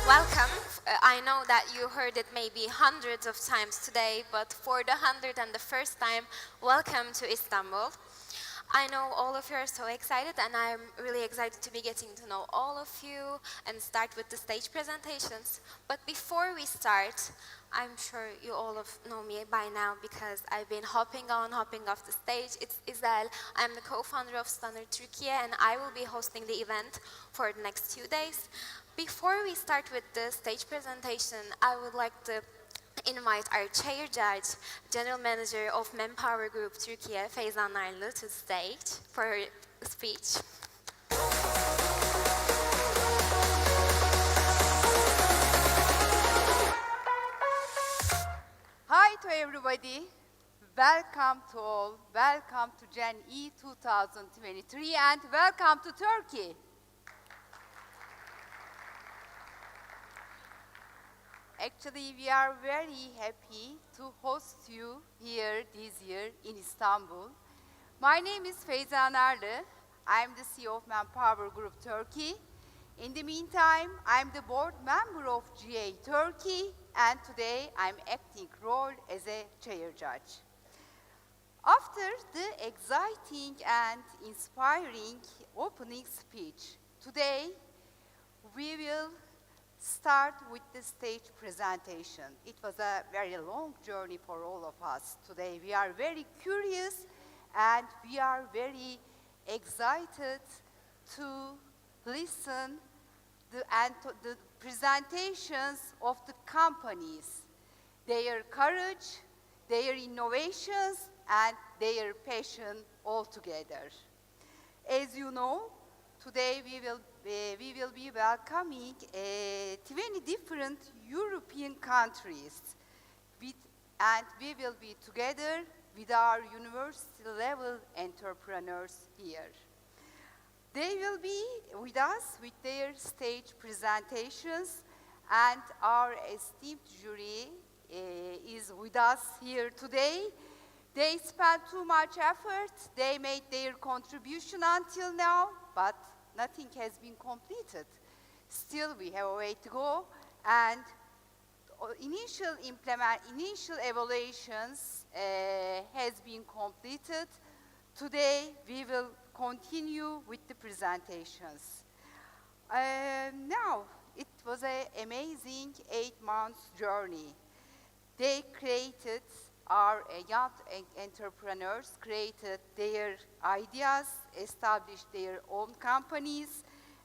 Welcome. I know that you heard it maybe hundreds of times today, but for the 101st time, welcome to Istanbul. I know all of you are so excited, and I'm really excited to be getting to know all of you and start with the stage presentations. But before we start, I'm sure you all know me by now because I've been hopping on, hopping off the stage. It's Isel. I'm the co-founder of Stunner Turkey, and I will be hosting the event for the next 2 days. Before we start with the stage presentation, I would like to invite our chair judge, General Manager of Manpower Group Turkey, Feyzan Narlı, to the stage for her speech. Hi to everybody. Welcome to all. Welcome to Gen E 2023 and welcome to Turkey. Actually, we are very happy to host you here this year in Istanbul. My name is Feyzan Narlı. I'm the CEO of Manpower Group Turkey. In the meantime, I'm the board member of GA Turkey, and today I'm acting role as a chair judge. After the exciting and inspiring opening speech, today we will start with the stage presentation. It was a very long journey for all of us today. We are very curious and we are very excited to listen the presentations of the companies, their courage, their innovations, and their passion all together. As you know, today we will be welcoming 20 different European countries, and we will be together with our university-level entrepreneurs here. They will be with us with their stage presentations, and our esteemed jury is with us here today. They spent too much effort, they made their contribution until now, but nothing has been completed. Still, we have a way to go, and initial evaluations has been completed. Today, we will continue with the presentations. Now, it was an amazing 8-month journey. They created, our young entrepreneurs created their ideas, established their own companies,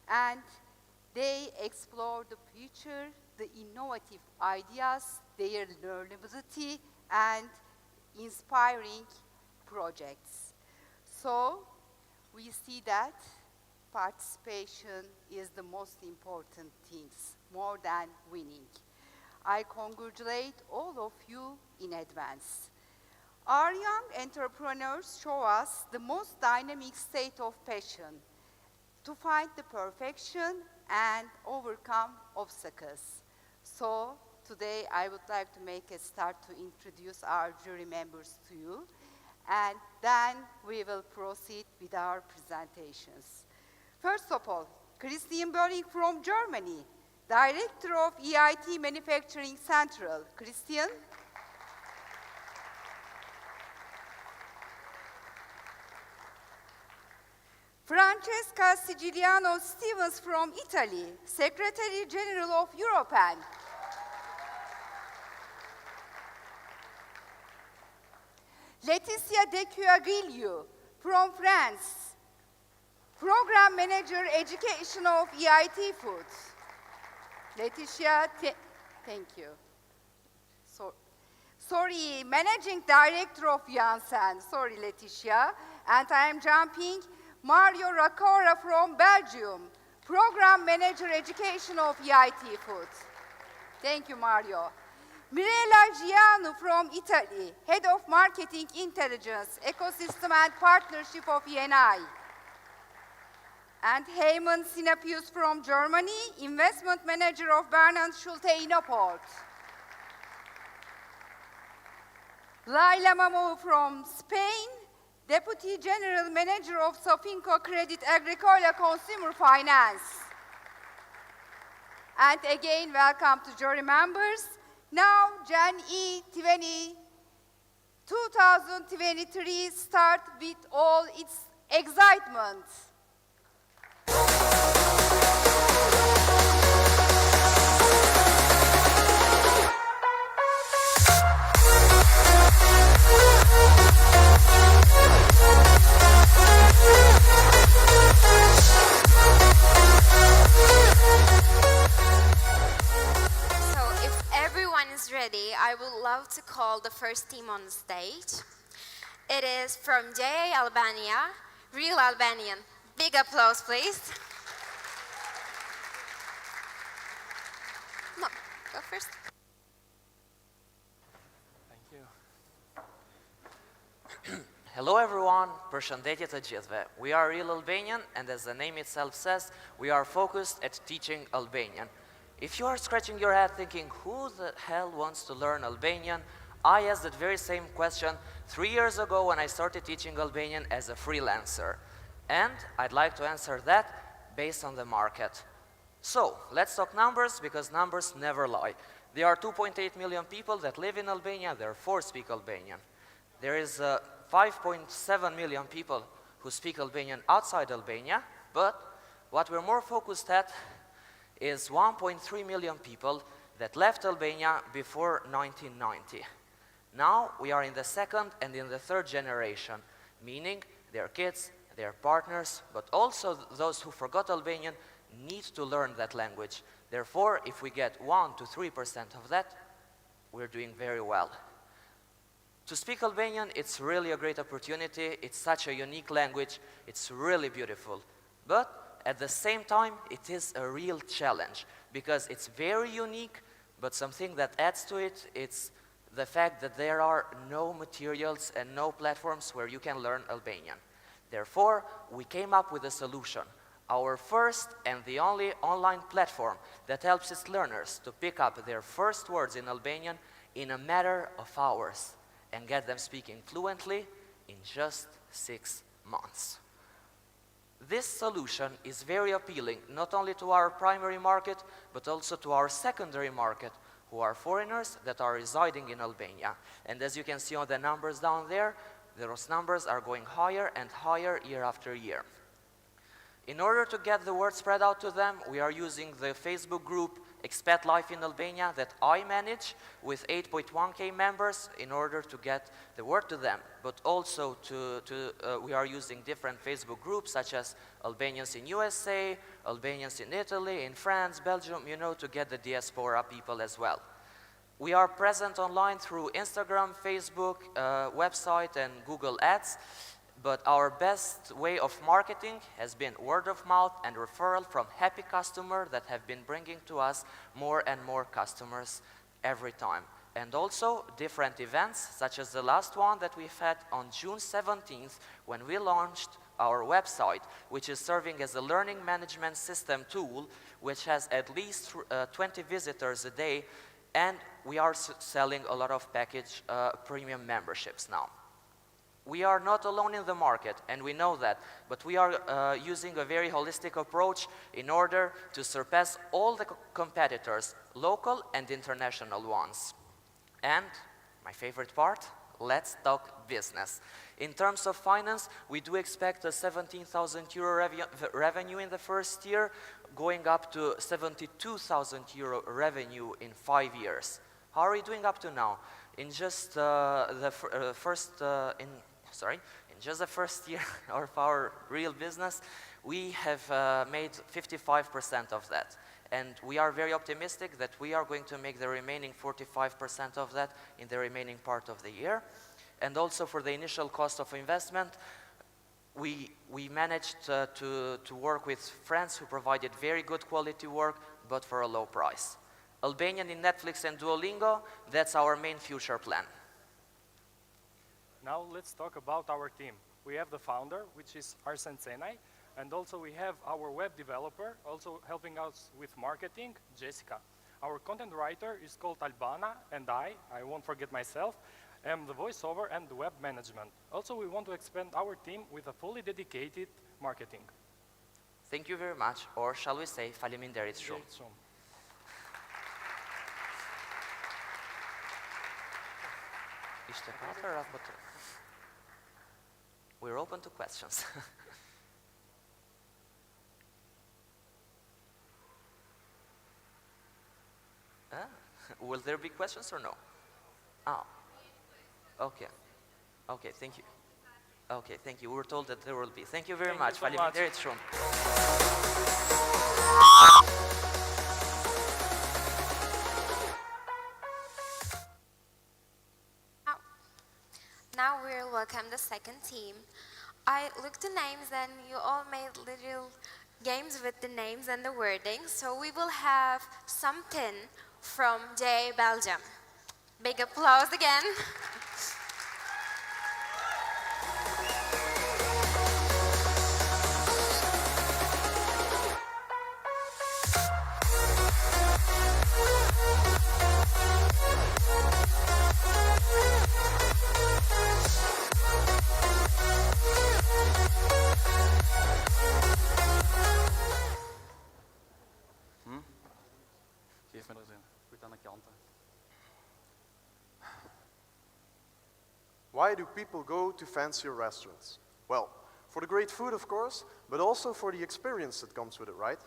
and they explored the future, the innovative ideas, their learnability, and inspiring projects. So, we see that participation is the most important thing, more than winning. I congratulate all of you in advance. Our young entrepreneurs show us the most dynamic state of passion to find the perfection and overcome obstacles. So today I would like to make a start to introduce our jury members to you, and then we will proceed with our presentations. First of all, Christian Bölling from Germany, Director of EIT Manufacturing Central. Christian. Francesca Siciliano Stevens from Italy, Secretary General of European. Laetitia Decuaguillo from France, Program Manager Education of EIT Foods. Laetitia, thank you. Sorry, Managing Director of Janssen. Sorry, Laetitia. And I am jumping. Mario Racora from Belgium, Program Manager Education of EIT Foods. Thank you, Mario. Mirella Gianu from Italy, Head of Marketing Intelligence, Ecosystem and Partnership of ENI. And Heyman Sinapius from Germany, Investment Manager of Bernard Schulte Innoport. Laila Mamou from Spain, Deputy General Manager of Sofinco Credit Agricole Consumer Finance. And again, welcome to jury members. Now, Gen E 2023 start with all its excitement. So if everyone is ready, I would love to call the first team on the stage. It is from JA Albania, Real Albanian. Big applause, please. No, go first. Thank you. Hello everyone, përshëndetje të gjithve. We are Real Albanian and as the name itself says, we are focused at teaching Albanian. If you are scratching your head thinking, who the hell wants to learn Albanian? I asked that very same question 3 years ago when I started teaching Albanian as a freelancer. And I'd like to answer that based on the market. So, let's talk numbers because numbers never lie. There are 2.8 million people that live in Albania, therefore speak Albanian. There is 5.7 million people who speak Albanian outside Albania, but what we're more focused at is 1.3 million people that left Albania before 1990. Now we are in the second and in the third generation, meaning their kids, their partners, but also those who forgot Albanian need to learn that language. Therefore, if we get 1 to 3% of that, we're doing very well. To speak Albanian, it's really a great opportunity. It's such a unique language. It's really beautiful. But at the same time, it is a real challenge because it's very unique, but something that adds to it, it's the fact that there are no materials and no platforms where you can learn Albanian. Therefore, we came up with a solution. Our first and the only online platform that helps its learners to pick up their first words in Albanian in a matter of hours and get them speaking fluently in just 6 months. This solution is very appealing not only to our primary market, but also to our secondary market, who are foreigners that are residing in Albania. And as you can see on the numbers down there, those numbers are going higher and higher year after year. In order to get the word spread out to them, we are using the Facebook group Expat Life in Albania that I manage with 8.1k members in order to get the word to them. But also we are using different Facebook groups such as Albanians in USA, Albanians in Italy, in France, Belgium, you know, to get the diaspora people as well. We are present online through Instagram, Facebook, website and Google Ads. But our best way of marketing has been word of mouth and referral from happy customers that have been bringing to us more and more customers every time. And also different events, such as the last one that we've had on June 17th, when we launched our website, which is serving as a learning management system tool, which has at least 20 visitors a day, and we are selling a lot of package premium memberships now. We are not alone in the market, and we know that, but we are using a very holistic approach in order to surpass all the competitors, local and international ones. And my favorite part, let's talk business. In terms of finance, we do expect a 17,000 euro revenue in the first year, going up to 72,000 euro revenue in 5 years. How are we doing up to now? In just in just the first year of our real business, we have made 55% of that. And we are very optimistic that we are going to make the remaining 45% of that in the remaining part of the year. And also for the initial cost of investment, we managed to work with friends who provided very good quality work, but for a low price. Albanian in Netflix and Duolingo, that's our main future plan. Now let's talk about our team. We have the founder, which is Arsen Cenaj, and also we have our web developer, also helping us with marketing, Jessica. Our content writer is called Albana, and I won't forget myself, am the voiceover and the web management. Also, we want to expand our team with a fully dedicated marketing. Thank you very much, or shall we say, faleminderit shumë. işte patera, but we're open to questions. Will there be questions or no? Oh, okay. Okay, thank you. Okay, thank you. We were told that there will be. Thank you very Thank much. you so much. Faleminderit. Now we'll welcome the second team. I looked the names and you all made little games with the names and the wording. So we will have something from J Belgium. Big applause again. Geef me er zin. Goed aan de kanten. Why do people go to fancier restaurants? Well, for the great food, of course, but also for the experience that comes with it, right?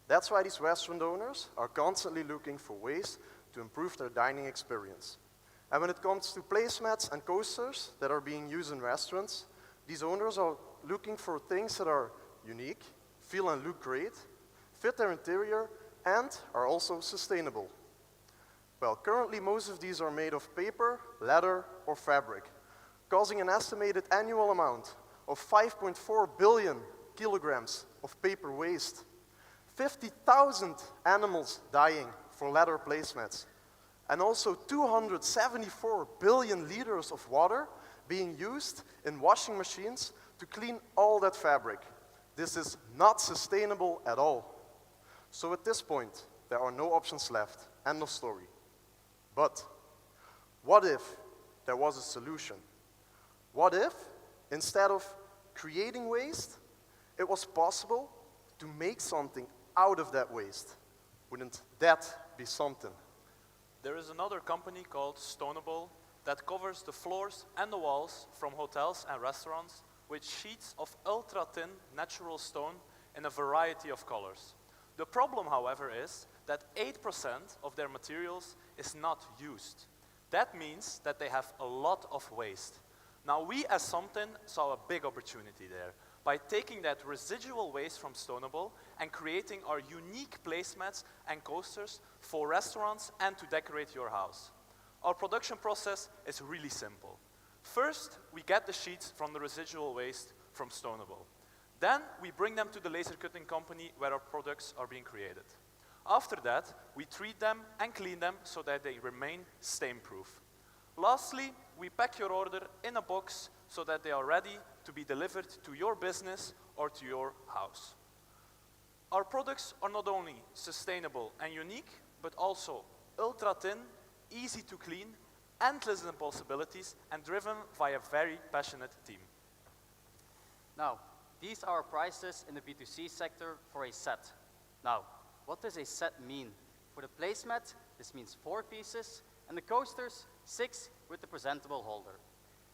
That's why these restaurant owners are constantly looking for ways to improve their dining experience. And when it comes to placemats and coasters that are being used in restaurants, these owners are looking for things that are unique, feel and look great, fit their interior, and are also sustainable. Well, currently most of these are made of paper, leather, or fabric, causing an estimated annual amount of 5.4 billion kilograms of paper waste, 50,000 animals dying for leather placemats, and also 274 billion liters of water being used in washing machines to clean all that fabric. This is not sustainable at all. So at this point, there are no options left. End of story. But what if there was a solution? What if, instead of creating waste, it was possible to make something out of that waste? Wouldn't that be something? There is another company called Stonable that covers the floors and the walls from hotels and restaurants with sheets of ultra-thin natural stone in a variety of colors. The problem, however, is that 8% of their materials is not used. That means that they have a lot of waste. Now, we as Something saw a big opportunity there by taking that residual waste from Stonable and creating our unique placemats and coasters for restaurants and to decorate your house. Our production process is really simple. First, we get the sheets from the residual waste from Stonable. Then we bring them to the laser cutting company where our products are being created. After that, we treat them and clean them so that they remain stain-proof. Lastly, we pack your order in a box so that they are ready to be delivered to your business or to your house. Our products are not only sustainable and unique, but also ultra-thin, easy to clean, endless in possibilities, and driven by a very passionate team. Now, these are prices in the B2C sector for a set. Now, what does a set mean? For the placemat, this means 4 pieces, and the coasters, 6 with the presentable holder.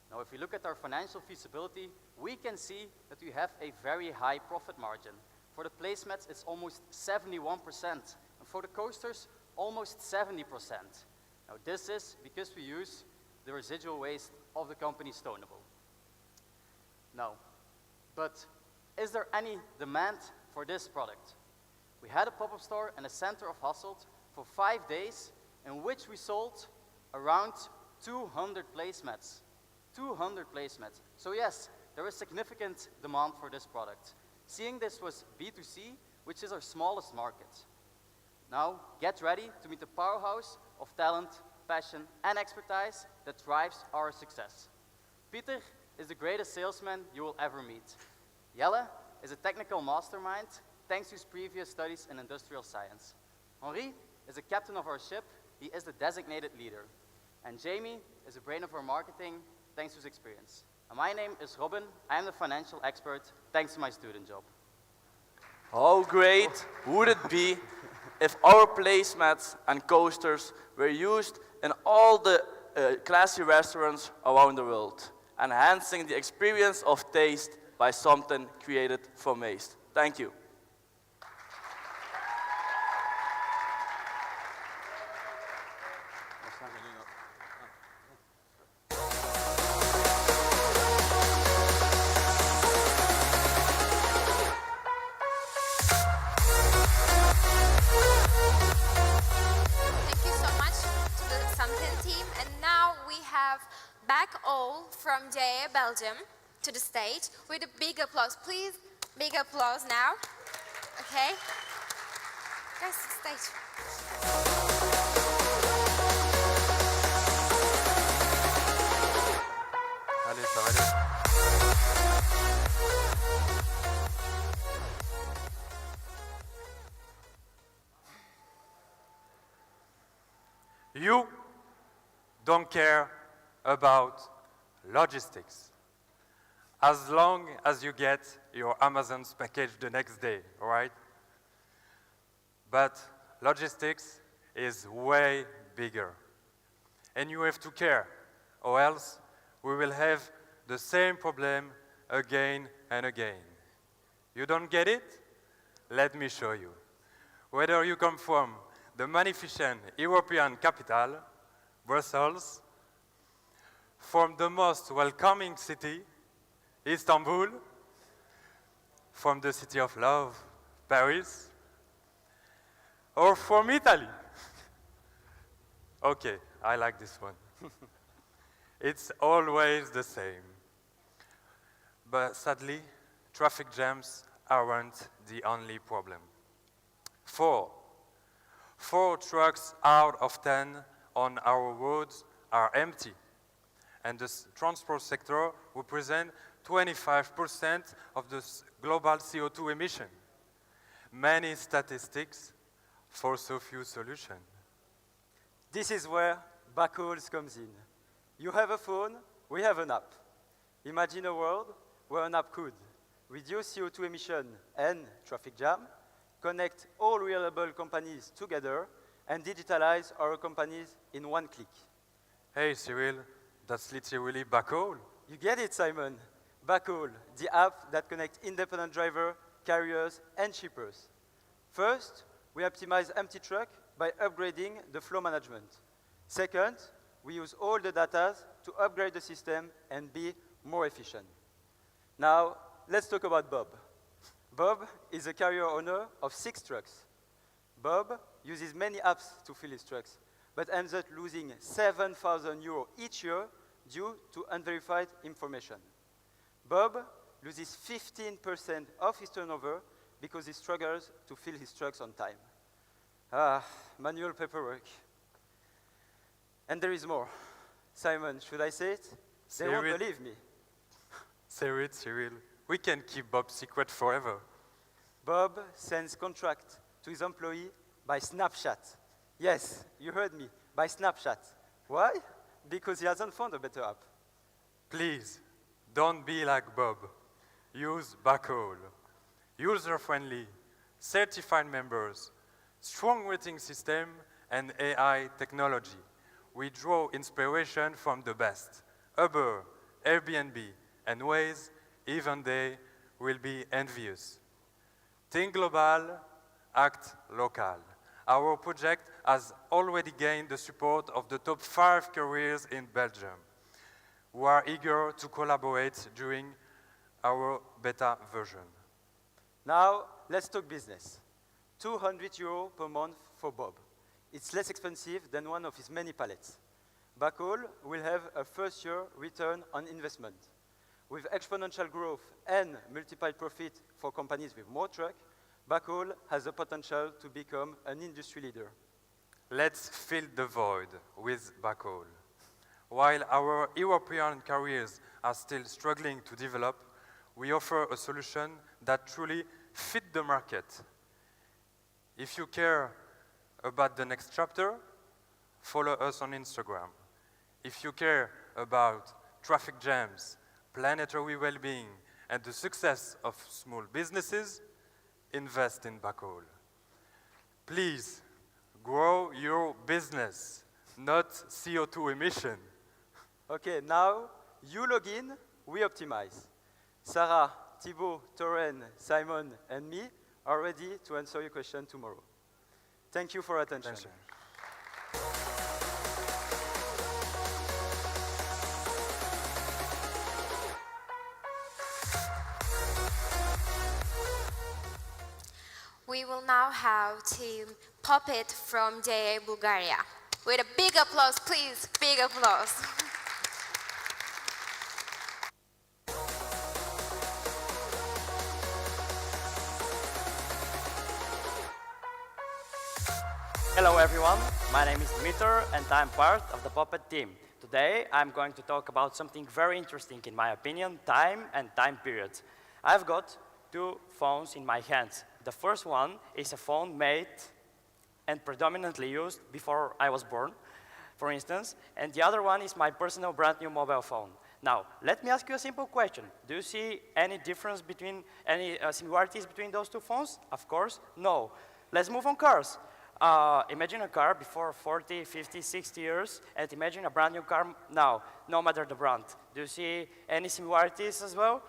Now, if we look at our financial feasibility, we can see that we have a very high profit margin. For the placemats, it's almost 71%, and for the coasters, almost 70%. Now, this is because we use the residual waste of the company Stonable. Now, but is there any demand for this product? We had a pop-up store in the center of Hasselt for 5 days, in which we sold around 200 placemats. 200 placemats. So yes, there is significant demand for this product. Seeing this was B2C, which is our smallest market. Now, get ready to meet the powerhouse of talent, passion, and expertise that drives our success. Peter is the greatest salesman you will ever meet. Jelle is a technical mastermind thanks to his previous studies in industrial science. Henri is the captain of our ship. He is the designated leader. And Jamie is the brain of our marketing thanks to his experience. And my name is Robin. I am the financial expert thanks to my student job. How great would it be if our placemats and coasters were used in all the classy restaurants around the world, enhancing the experience of taste by something created from waste. Thank you. Thank you so much to the Something team. And now we have back all from JA Belgium to the stage with a big applause. Please, big applause now. Okay. Guys, to the stage. Allez, ça va aller. You don't care about logistics as long as you get your Amazon's package the next day, all right? But logistics is way bigger. And you have to care, or else we will have the same problem again and again. You don't get it? Let me show you. Whether you come from the magnificent European capital, Brussels, from the most welcoming city, Istanbul, from the city of love, Paris, or from Italy. Okay, I like this one. It's always the same. But sadly, traffic jams aren't the only problem. Four trucks out of 10 on our roads are empty. And the transport sector represents 25% of the global CO2 emission. Many statistics for so few solutions. This is where backhauls comes in. You have a phone, we have an app. Imagine a world where an app could reduce CO2 emission and traffic jam, connect all reliable companies together, and digitalize our companies in one click. Hey Cyril, that's literally backhaul. You get it, Simon. Backhaul, the app that connects independent driver, carriers, and shippers. First, we optimize empty truck by upgrading the flow management. Second, we use all the data to upgrade the system and be more efficient. Now, let's talk about Bob. Bob is a carrier owner of 6 trucks. Bob uses many apps to fill his trucks, but ends up losing 7,000 euros each year due to unverified information. Bob loses 15% of his turnover because he struggles to fill his trucks on time. Manual paperwork. And there is more. Simon, should I say it? They won't believe me. Say it, Cyril. We can keep Bob's secret forever. Bob sends contract to his employee by Snapchat. Yes, you heard me, by Snapchat. Why? Because he hasn't found a better app. Please, don't be like Bob. Use backhaul. User-friendly, certified members, strong rating system, and AI technology. We draw inspiration from the best. Uber, Airbnb, and Waze, even they will be envious. Think global, act local. Our project has already gained the support of the top 5 carriers in Belgium, who are eager to collaborate during our beta version. Now, let's talk business. 200 euros per month for Bob. It's less expensive than one of his many pallets. Backhaul will have a first-year return on investment. With exponential growth and multiplied profit for companies with more truck, Backhaul has the potential to become an industry leader. Let's fill the void with backhaul. While our European carriers are still struggling to develop, we offer a solution that truly fits the market. If you care about the next chapter, follow us on Instagram. If you care about traffic jams, planetary well-being, and the success of small businesses, invest in backhaul. Please, grow your business. not CO2 emission. Okay, now you log in, we optimize. Sarah, Thibaut, Toren, Simon, and me are ready to answer your question tomorrow. Thank you for your attention. We will now have Team Puppet from JA Bulgaria. With a big applause, please, big applause. Hello everyone, my name is Dimitar and I'm part of the Puppet team. Today I'm going to talk about something very interesting in my opinion, time and time periods. I've got two phones in my hands. The first one is a phone made and predominantly used before I was born, for instance, and the other one is my personal brand new mobile phone. Now, let me ask you a simple question. Do you see any difference between, any similarities between those two phones? Of course, no. Let's move on cars. Imagine a car before 40, 50, 60 years, and imagine a brand new car now, no matter the brand. Do you see any similarities as well?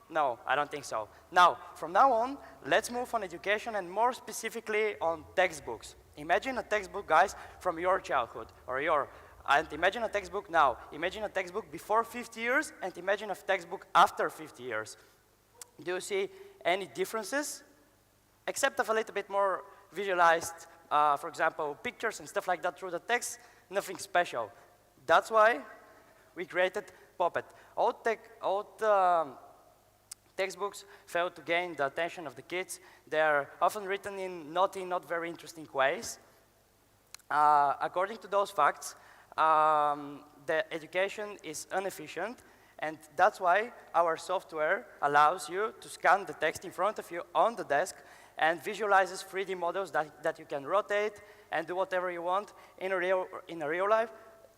No, I don't think so. Now, from now on, let's move on education and more specifically on textbooks. Imagine a textbook, guys, from your childhood, and imagine a textbook now. Imagine a textbook before 50 years, and imagine a textbook after 50 years. Do you see any differences? Except of a little bit more visualized, for example, pictures and stuff like that through the text, nothing special. That's why we created Puppet. Old textbooks fail to gain the attention of the kids. They're often written in not very interesting ways. According to those facts, the education is inefficient, and that's why our software allows you to scan the text in front of you on the desk and visualizes 3D models that you can rotate and do whatever you want in a real life,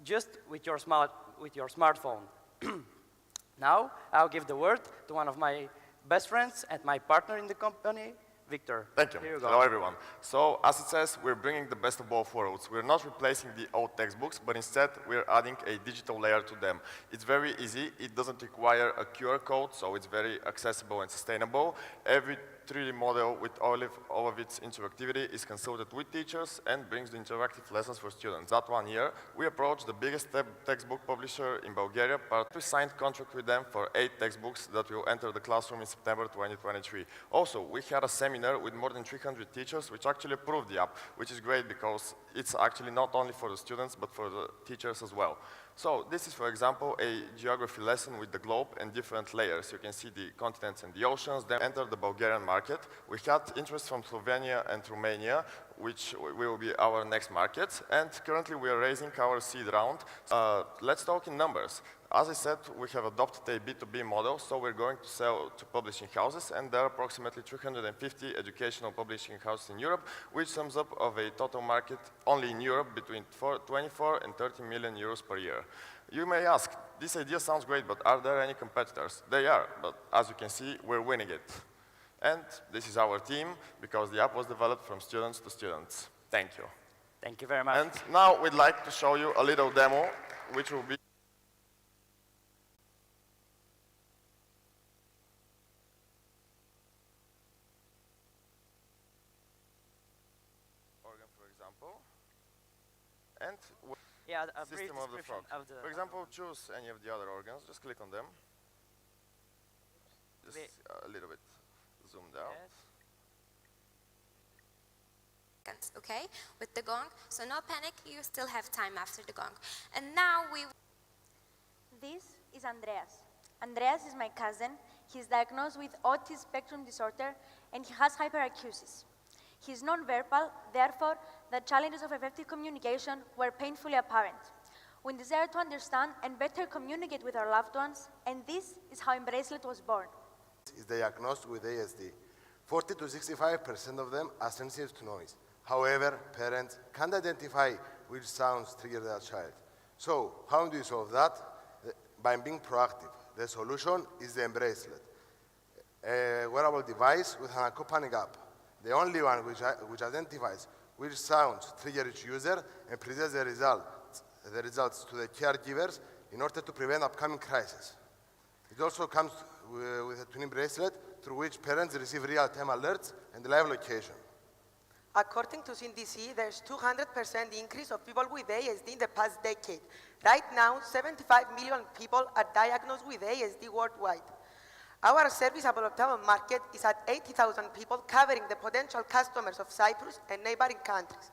just with your smartphone. Now, I'll give the word to one of my best friends and my partner in the company, Victor. Thank you. Here you go. Hello, everyone. So, as it says, we're bringing the best of both worlds. We're not replacing the old textbooks, but instead, we're adding a digital layer to them. It's very easy. It doesn't require a QR code, so it's very accessible and sustainable. Every 3D model with all of its interactivity is consulted with teachers and brings the interactive lessons for students. That one year, we approached the biggest textbook publisher in Bulgaria. We signed contract with them for 8 textbooks that will enter the classroom in September 2023. Also, we had a seminar with more than 300 teachers which actually approved the app, which is great because it's actually not only for the students but for the teachers as well. So this is, for example, a geography lesson with the globe and different layers. You can see the continents and the oceans. Then enter the Bulgarian market. We had interest from Slovenia and Romania, which will be our next markets. And currently we are raising our seed round. Let's talk in numbers. As I said, we have adopted a B2B model, so we're going to sell to publishing houses, and there are approximately 350 educational publishing houses in Europe, which sums up of a total market only in Europe between 24 and 30 million euros per year. You may ask, this idea sounds great, but are there any competitors? They are, but as you can see, we're winning it. And this is our team, because the app was developed from students to students. Thank you. Thank you very much. And now we'd like to show you a little demo, which will be and yeah, a brief system of the frog. For example, choose any of the other organs, just click on them. Just a little bit zoomed out. Yes. Okay, with the gong, so no panic, you still have time after the gong. And now This is Andreas. Andreas is my cousin. He's diagnosed with autism spectrum disorder and he has hyperacusis. He's non-verbal, therefore, the challenges of effective communication were painfully apparent. We desire to understand and better communicate with our loved ones, and this is how Embracelet was born. Is diagnosed with ASD. 40 to 65% of them are sensitive to noise. However, parents can't identify which sounds trigger their child. So, how do you solve that? By being proactive. The solution is the Embracelet, a wearable device with an accompanying app. The only one which identifies which sounds trigger each user and presents the results the results to the caregivers in order to prevent upcoming crises. It also comes with a twin bracelet through which parents receive real-time alerts and live location. According to CNDC, there's 200% increase of people with ASD in the past decade. Right now, 75 million people are diagnosed with ASD worldwide. Our serviceable optimal market is at 80,000 people, covering the potential customers of Cyprus and neighboring countries.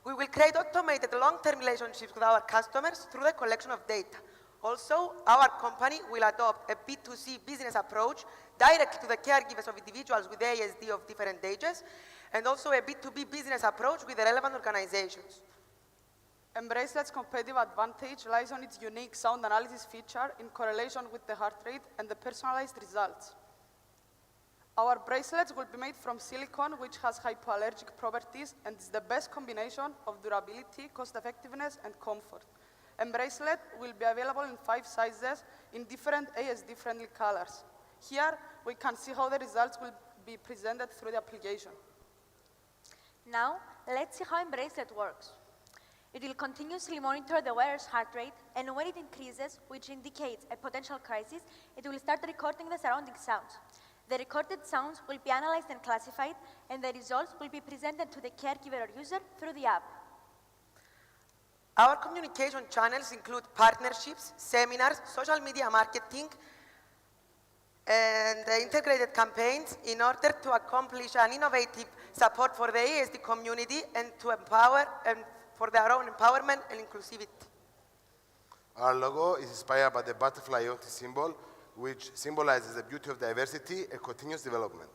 We will create automated long-term relationships with our customers through the collection of data. Also, our company will adopt a B2C business approach direct to the caregivers of individuals with ASD of different ages, and also a B2B business approach with the relevant organizations. Embracelet's competitive advantage lies on its unique sound analysis feature in correlation with the heart rate and the personalized results. Our bracelets will be made from silicone, which has hypoallergic properties and is the best combination of durability, cost-effectiveness, and comfort. Embracelet will be available in 5 sizes in different ASD-friendly colors. Here, we can see how the results will be presented through the application. Now, let's see how Embracelet works. It will continuously monitor the wearer's heart rate, and when it increases, which indicates a potential crisis, it will start recording the surrounding sounds. The recorded sounds will be analyzed and classified, and the results will be presented to the caregiver or user through the app. Our communication channels include partnerships, seminars, social media marketing, and integrated campaigns in order to accomplish an innovative support for the ASD community and to empower and for their own empowerment and inclusivity. Our logo is inspired by the butterfly Otis symbol, which symbolizes the beauty of diversity and continuous development.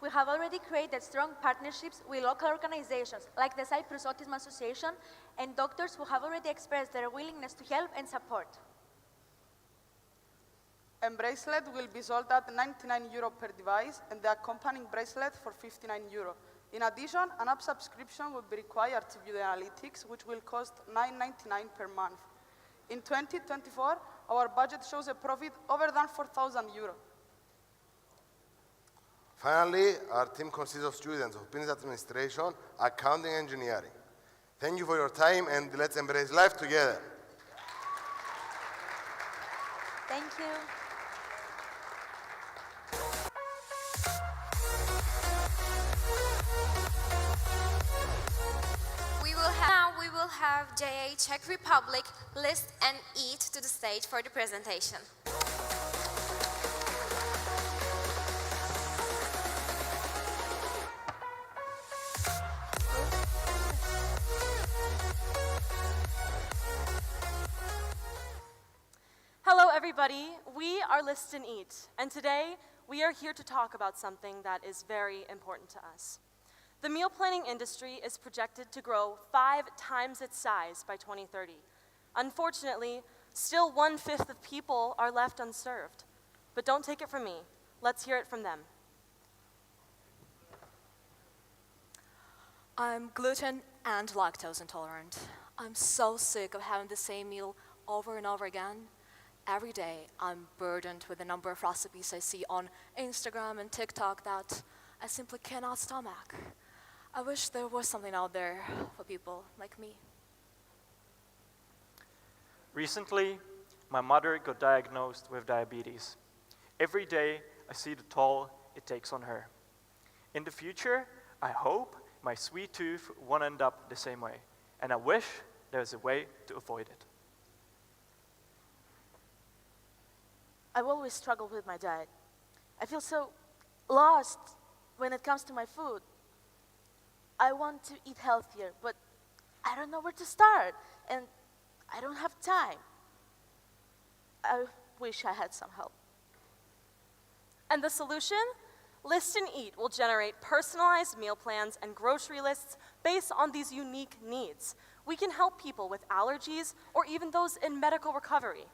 We have already created strong partnerships with local organizations like the Cyprus Autism Association and doctors who have already expressed their willingness to help and support. Embracelet will be sold at €99 per device and the accompanying bracelet for €59. In addition, an app subscription will be required to view the analytics, which will cost €9.99 per month. In 2024, our budget shows a profit over than €4,000. Finally, our team consists of students of business administration, accounting, and engineering. Thank you for your time, and let's embrace life together. Thank you. Now we will have JA Czech Republic, List and Eat to the stage for the presentation. Hello everybody, we are List and Eat, and today we are here to talk about something that is very important to us. The meal planning industry is projected to grow 5 times its size by 2030. Unfortunately, still 1/5 of people are left unserved. But don't take it from me, let's hear it from them. I'm gluten and lactose intolerant. I'm so sick of having the same meal over and over again. Every day, I'm burdened with the number of recipes I see on Instagram and TikTok that I simply cannot stomach. I wish there was something out there for people like me. Recently, my mother got diagnosed with diabetes. Every day, I see the toll it takes on her. In the future, I hope my sweet tooth won't end up the same way, and I wish there's a way to avoid it. I've always struggled with my diet. I feel so lost when it comes to my food. I want to eat healthier, but I don't know where to start, and I don't have time. I wish I had some help. And the solution? List and Eat will generate personalized meal plans and grocery lists based on these unique needs. We can help people with allergies or even those in medical recovery.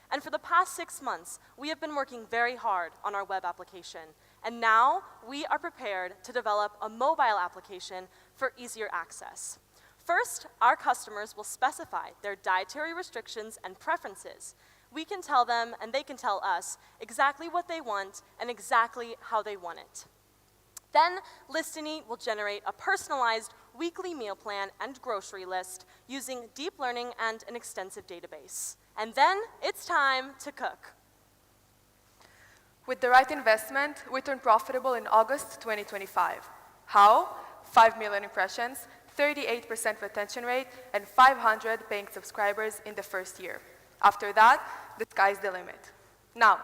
And for the past 6 months, we have been working very hard on our web application. And now we are prepared to develop a mobile application for easier access. First, our customers will specify their dietary restrictions and preferences. We can tell them, and they can tell us, exactly what they want and exactly how they want it. Then, List and Eat will generate a personalized weekly meal plan and grocery list using deep learning and an extensive database. And then it's time to cook. With the right investment, we turned profitable in August 2025. How? 5 million impressions, 38% retention rate, and 500 paying subscribers in the first year. After that, the sky's the limit. Now,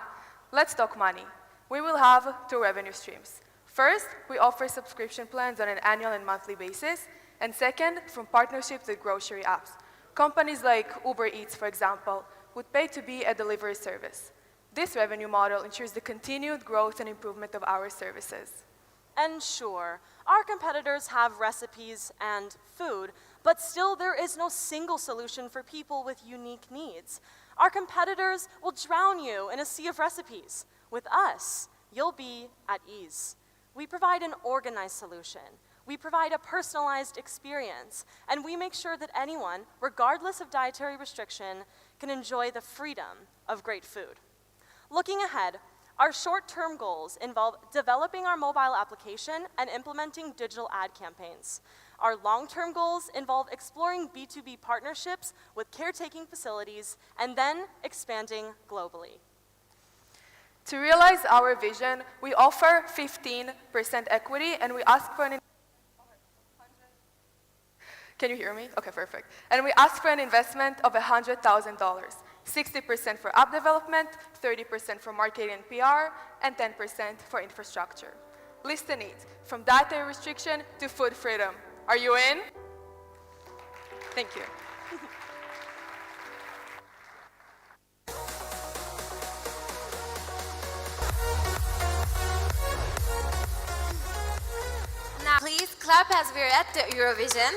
let's talk money. We will have 2 revenue streams. First, we offer subscription plans on an annual and monthly basis, and second, from partnerships with grocery apps. Companies like Uber Eats, for example, would pay to be a delivery service. This revenue model ensures the continued growth and improvement of our services. And sure, our competitors have recipes and food, but still there is no single solution for people with unique needs. Our competitors will drown you in a sea of recipes. With us, you'll be at ease. We provide an organized solution. We provide a personalized experience, and we make sure that anyone, regardless of dietary restriction, can enjoy the freedom of great food. Looking ahead, our short-term goals involve developing our mobile application and implementing digital ad campaigns. Our long-term goals involve exploring B2B partnerships with caretaking facilities and then expanding globally. To realize our vision, we offer 15% equity and we ask for an Can you hear me? Okay, perfect. And we ask for an investment of $100,000. 60% for app development, 30% for marketing and PR, and 10% for infrastructure. List the needs, from dietary restriction to food freedom. Are you in? Thank you. Now, please clap as we're at the Eurovision.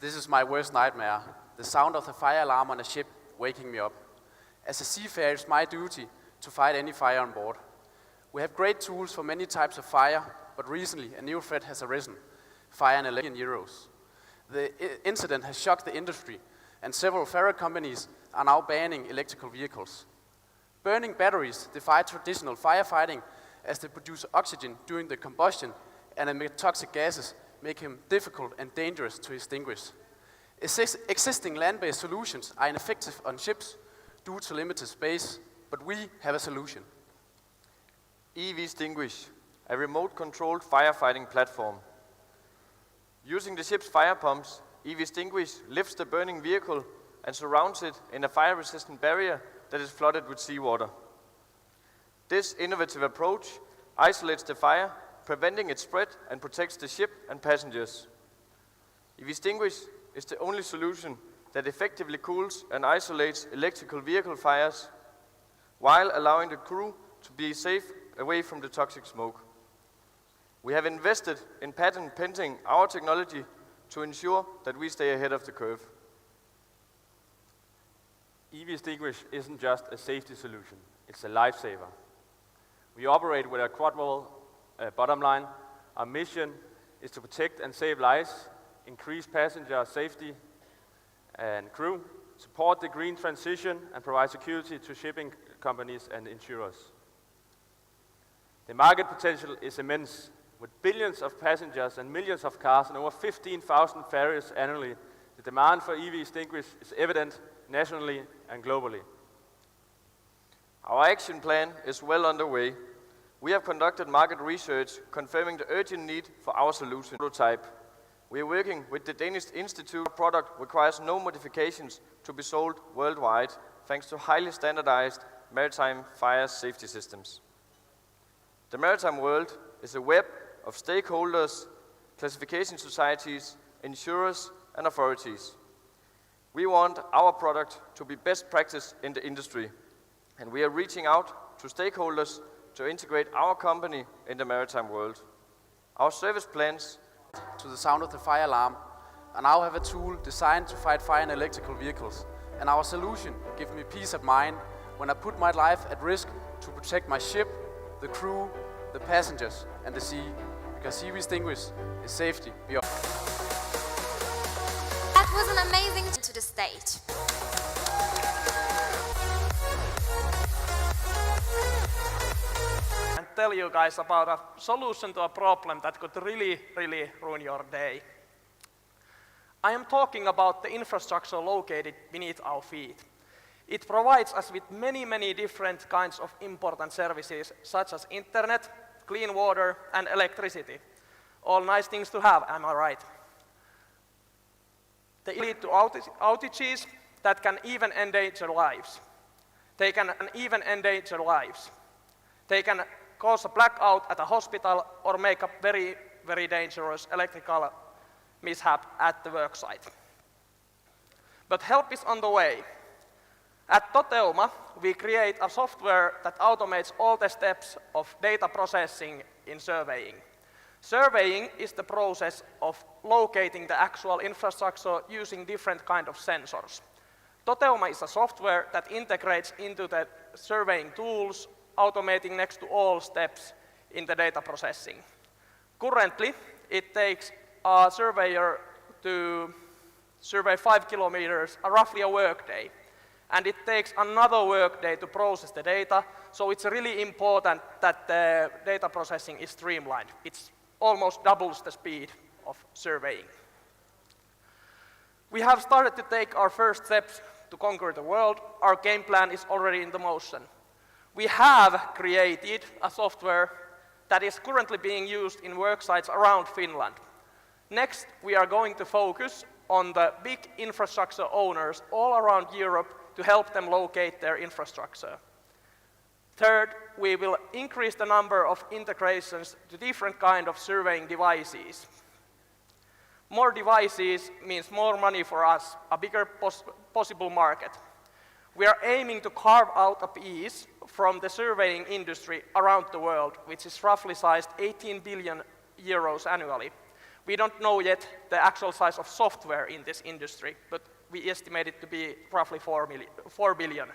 This is my worst nightmare, the sound of the fire alarm on a ship waking me up. As a seafarer, it's my duty to fight any fire on board. We have great tools for many types of fire, but recently a new threat has arisen, fire in €11. The incident has shocked the industry, and several ferry companies are now banning electrical vehicles. Burning batteries defy traditional firefighting as they produce oxygen during the combustion and emit toxic gases, make him difficult and dangerous to extinguish. Existing land-based solutions are ineffective on ships due to limited space, but we have a solution. EVistinguish, a remote-controlled firefighting platform. Using the ship's fire pumps, EVistinguish lifts the burning vehicle and surrounds it in a fire-resistant barrier that is flooded with seawater. This innovative approach isolates the fire, preventing its spread, and protects the ship and passengers. EVistinguish is the only solution that effectively cools and isolates electrical vehicle fires while allowing the crew to be safe away from the toxic smoke. We have invested in patent pending our technology to ensure that we stay ahead of the curve. EVistinguish isn't just a safety solution, it's a lifesaver. We operate with a quadruple bottom line. Our mission is to protect and save lives, increase passenger safety and crew, support the green transition, and provide security to shipping companies and insurers. The market potential is immense. With billions of passengers and millions of cars and over 15,000 ferries annually, the demand for EVistinguish is evident nationally and globally. Our action plan is well underway. We have conducted market research confirming the urgent need for our solution prototype. We are working with the Danish Institute. Our product requires no modifications to be sold worldwide, thanks to highly standardized maritime fire safety systems. The maritime world is a web of stakeholders, classification societies, insurers, and authorities. We want our product to be best practice in the industry, and we are reaching out to stakeholders to integrate our company in the maritime world. Our service plans to the sound of the fire alarm I now have a tool designed to fight fire in electrical vehicles. And our solution gives me peace of mind when I put my life at risk to protect my ship, the crew, the passengers, and the sea. Because EVistinguish is safety beyond. That was an amazing to the stage. And tell you guys about a solution to a problem that could really ruin your day. I am talking about the infrastructure located beneath our feet. It provides us with many different kinds of important services, such as internet, clean water, and electricity. All nice things to have, am I right? They lead to outages that can even endanger lives. They can even endanger lives. They can cause a blackout at a hospital or make a very dangerous electrical mishap at the worksite. But help is on the way. At Totem, we create a software that automates all the steps of data processing in surveying. Surveying is the process of locating the actual infrastructure using different kinds of sensors. Totem is a software that integrates into the surveying tools, automating next to all steps in the data processing. Currently, it takes a surveyor to survey 5 kilometers, roughly a workday. And it takes another workday to process the data, so it's really important that the data processing is streamlined. It almost doubles the speed of surveying. We have started to take our first steps to conquer the world. Our game plan is already in the motion. We have created a software that is currently being used in work sites around Finland. Next, we are going to focus on the big infrastructure owners all around Europe to help them locate their infrastructure. Third, we will increase the number of integrations to different kinds of surveying devices. More devices means more money for us, a bigger possible market. We are aiming to carve out a piece from the surveying industry around the world, which is roughly sized 18 billion euros annually. We don't know yet the actual size of software in this industry, but we estimate it to be roughly 4 billion.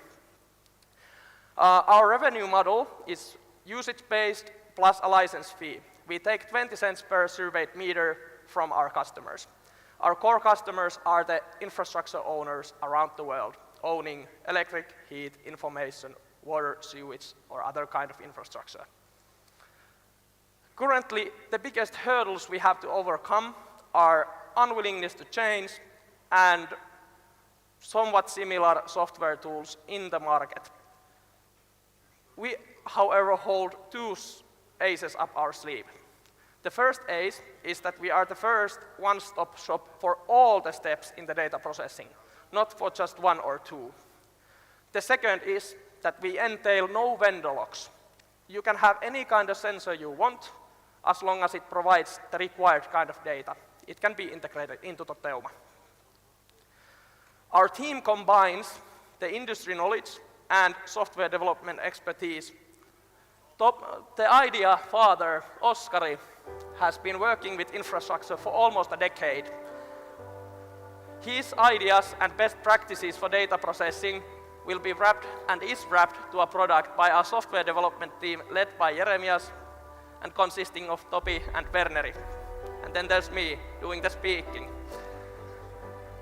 Our revenue model is usage-based plus a license fee. We take 20 cents per surveyed meter from our customers. Our core customers are the infrastructure owners around the world, owning electric, heat, information, water, sewage, or other kind of infrastructure. Currently, the biggest hurdles we have to overcome are unwillingness to change and somewhat similar software tools in the market. We, however, hold two aces up our sleeve. The first ace is that we are the first one-stop shop for all the steps in the data processing, not for just one or two. The second is that we entail no vendor locks. You can have any kind of sensor you want, as long as it provides the required kind of data. It can be integrated into Totem. Our team combines the industry knowledge and software development expertise. The idea father, Oskari, has been working with infrastructure for almost a decade. His ideas and best practices for data processing will be wrapped and is wrapped to a product by our software development team led by Jeremias and consisting of Topi and Werneri. And then there's me doing the speaking.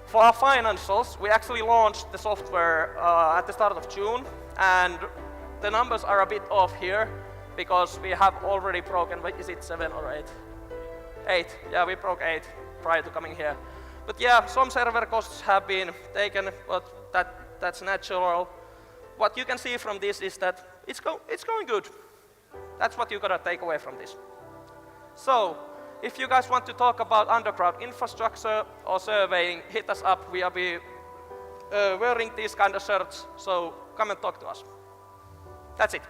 For our financials, we actually launched the software at the start of June, and the numbers are a bit off here because we have already broken, is it 7 or 8? 8, yeah, we broke 8 prior to coming here. But yeah, some server costs have been taken, but that's natural. What you can see from this is that it's going good. That's what you gotta take away from this. So, if you guys want to talk about underground infrastructure or surveying, hit us up. We are wearing these kind of shirts, so come and talk to us. That's it.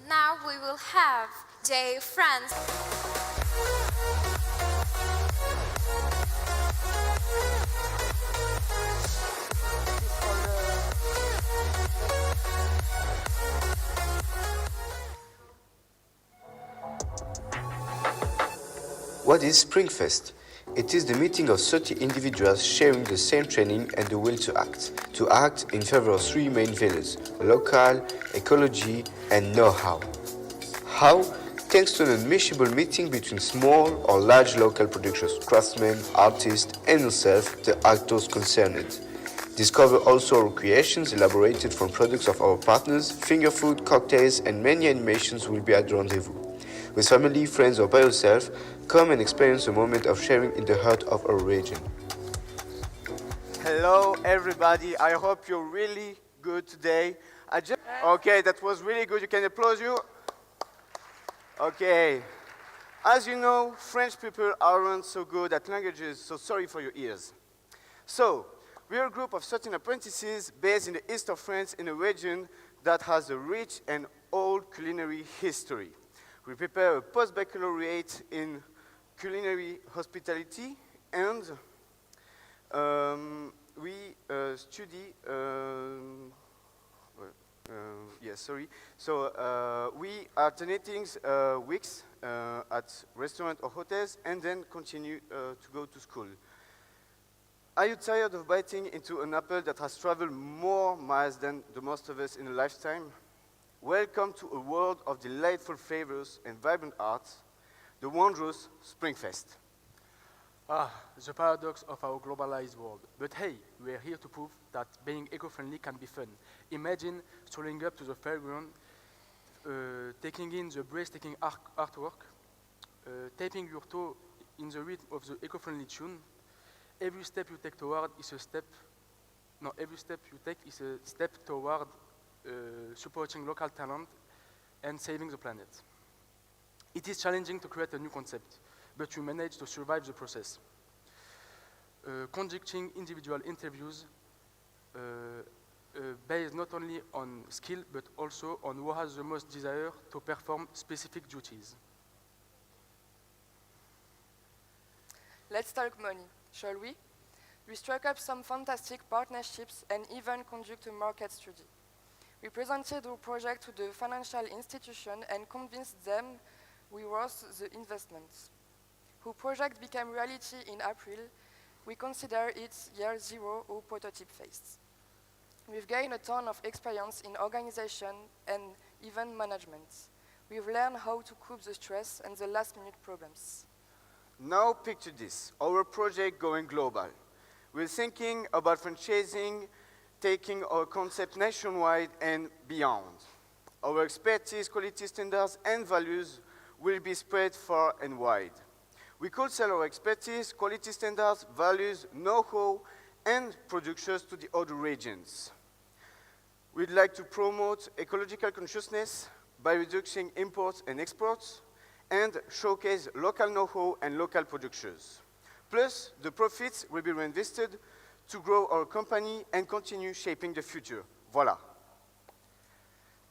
Now we will have Jay Franz. What is SpringFest? It is the meeting of 30 individuals sharing the same training and the will to act in favor of three main pillars: local, ecology, and know-how. How? Thanks to an unmissable meeting between small or large local producers, craftsmen, artists, and yourself, the actors concerned. Discover also our creations elaborated from products of our partners, finger food, cocktails, and many animations will be at the rendezvous. With family, friends, or by yourself, come and experience a moment of sharing in the heart of our region. Hello, everybody. I hope you're really good today. Okay, that was really good. You can applaud you. Okay. As you know, French people aren't so good at languages, so sorry for your ears. So, we are a group of 13 apprentices based in the east of France in a region that has a rich and old culinary history. We prepare a post-baccalaureate in culinary hospitality, and we study, we alternating weeks at restaurants or hotels and then continue to go to school. Are you tired of biting into an apple that has traveled more miles than the most of us in a lifetime? Welcome to a world of delightful flavors and vibrant arts, the wondrous SpringFest. The paradox of our globalized world. But hey, we are here to prove that being eco-friendly can be fun. Imagine strolling up to the fairground, taking in the breathtaking artwork, tapping your toe in the rhythm of the eco-friendly tune. Every step you take toward is a step. No, every step you take is a step toward supporting local talent and saving the planet. It is challenging to create a new concept, but you manage to survive the process. Conducting individual interviews based not only on skill, but also on who has the most desire to perform specific duties. Let's talk money, shall we? We struck up some fantastic partnerships and even conduct a market study. We presented our project to the financial institution and convinced them we worth the investments. Our project became reality in April. We consider it year zero or prototype phase. We've gained a ton of experience in organization and event management. We've learned how to cope the stress and the last-minute problems. Now picture this, our project going global. We're thinking about franchising, taking our concept nationwide and beyond. Our expertise, quality standards, and values will be spread far and wide. We could sell our expertise, quality standards, values, know-how, and productions to the other regions. We'd like to promote ecological consciousness by reducing imports and exports, and showcase local know-how and local productions. Plus, the profits will be reinvested to grow our company and continue shaping the future. Voila.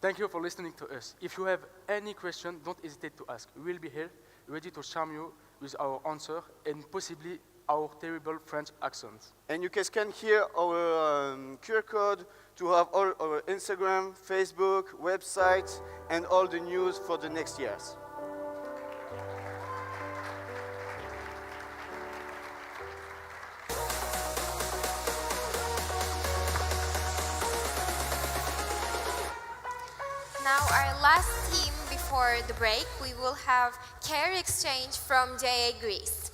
Thank you for listening to us. If you have any question, don't hesitate to ask. We will be here, ready to charm you with our answer and possibly our terrible French accent. And you can scan here our QR code to have all our Instagram, Facebook, website, and all the news for the next years. Now our last team before the break, we will have Care Exchange from JA Greece.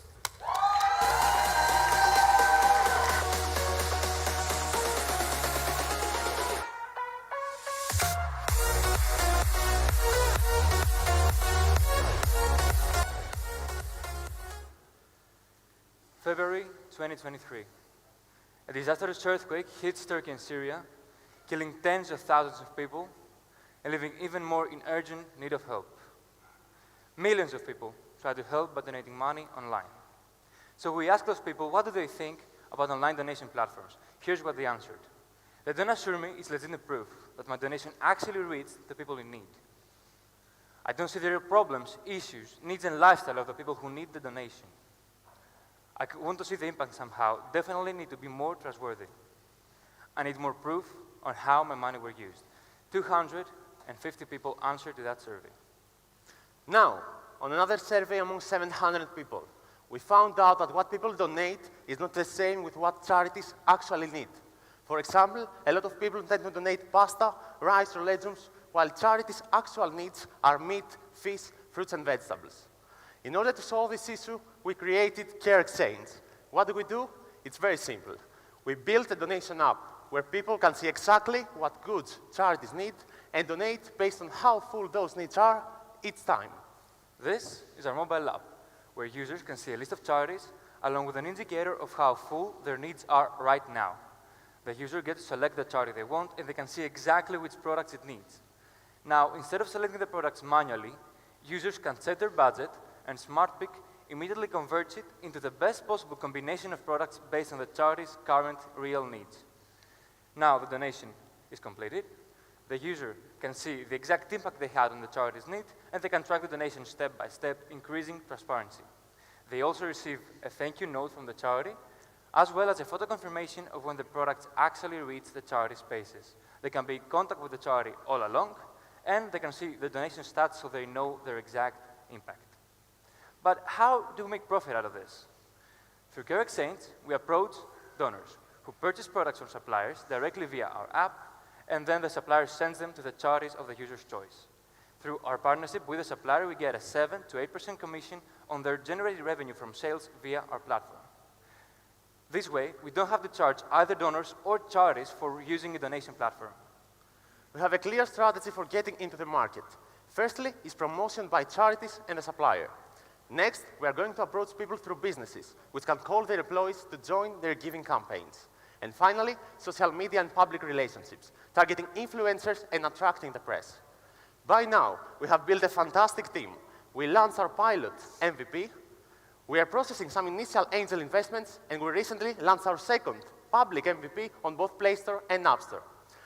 February 2023. A disastrous earthquake hits Turkey and Syria, killing tens of thousands of people and leaving even more in urgent need of help. Millions of people try to help by donating money online. So we asked those people, what do they think about online donation platforms? Here's what they answered. They don't assure me it's legitimate proof that my donation actually reaches the people in need. I don't see the real problems, issues, needs and lifestyle of the people who need the donation. I want to see the impact somehow. Definitely need to be more trustworthy. I need more proof on how my money were used. 250 people answered to that survey. Now, on another survey among 700 people, we found out that what people donate is not the same with what charities actually need. For example, a lot of people tend to donate pasta, rice, or legumes, while charities' actual needs are meat, fish, fruits, and vegetables. In order to solve this issue, we created Care Exchange. What do? It's very simple. We built a donation app where people can see exactly what goods charities need and donate based on how full those needs are each time. This is our mobile app, where users can see a list of charities along with an indicator of how full their needs are right now. The user gets to select the charity they want, and they can see exactly which products it needs. Now, instead of selecting the products manually, users can set their budget, and SmartPick immediately converts it into the best possible combination of products based on the charity's current real needs. Now the donation is completed. The user can see the exact impact they had on the charity's need, and they can track the donation step by step, increasing transparency. They also receive a thank you note from the charity, as well as a photo confirmation of when the products actually reach the charity spaces. They can be in contact with the charity all along, and they can see the donation stats so they know their exact impact. But how do we make profit out of this? Through Care Exchange, we approach donors who purchase products from suppliers directly via our app, and then the supplier sends them to the charities of the user's choice. Through our partnership with the supplier, we get a 7 to 8% commission on their generated revenue from sales via our platform. This way, we don't have to charge either donors or charities for using a donation platform. We have a clear strategy for getting into the market. Firstly is promotion by charities and a supplier. Next, we are going to approach people through businesses, which can call their employees to join their giving campaigns. And finally, social media and public relationships, targeting influencers and attracting the press. By now, we have built a fantastic team. We launched our pilot MVP. We are processing some initial angel investments, and we recently launched our second public MVP on both Play Store and App Store.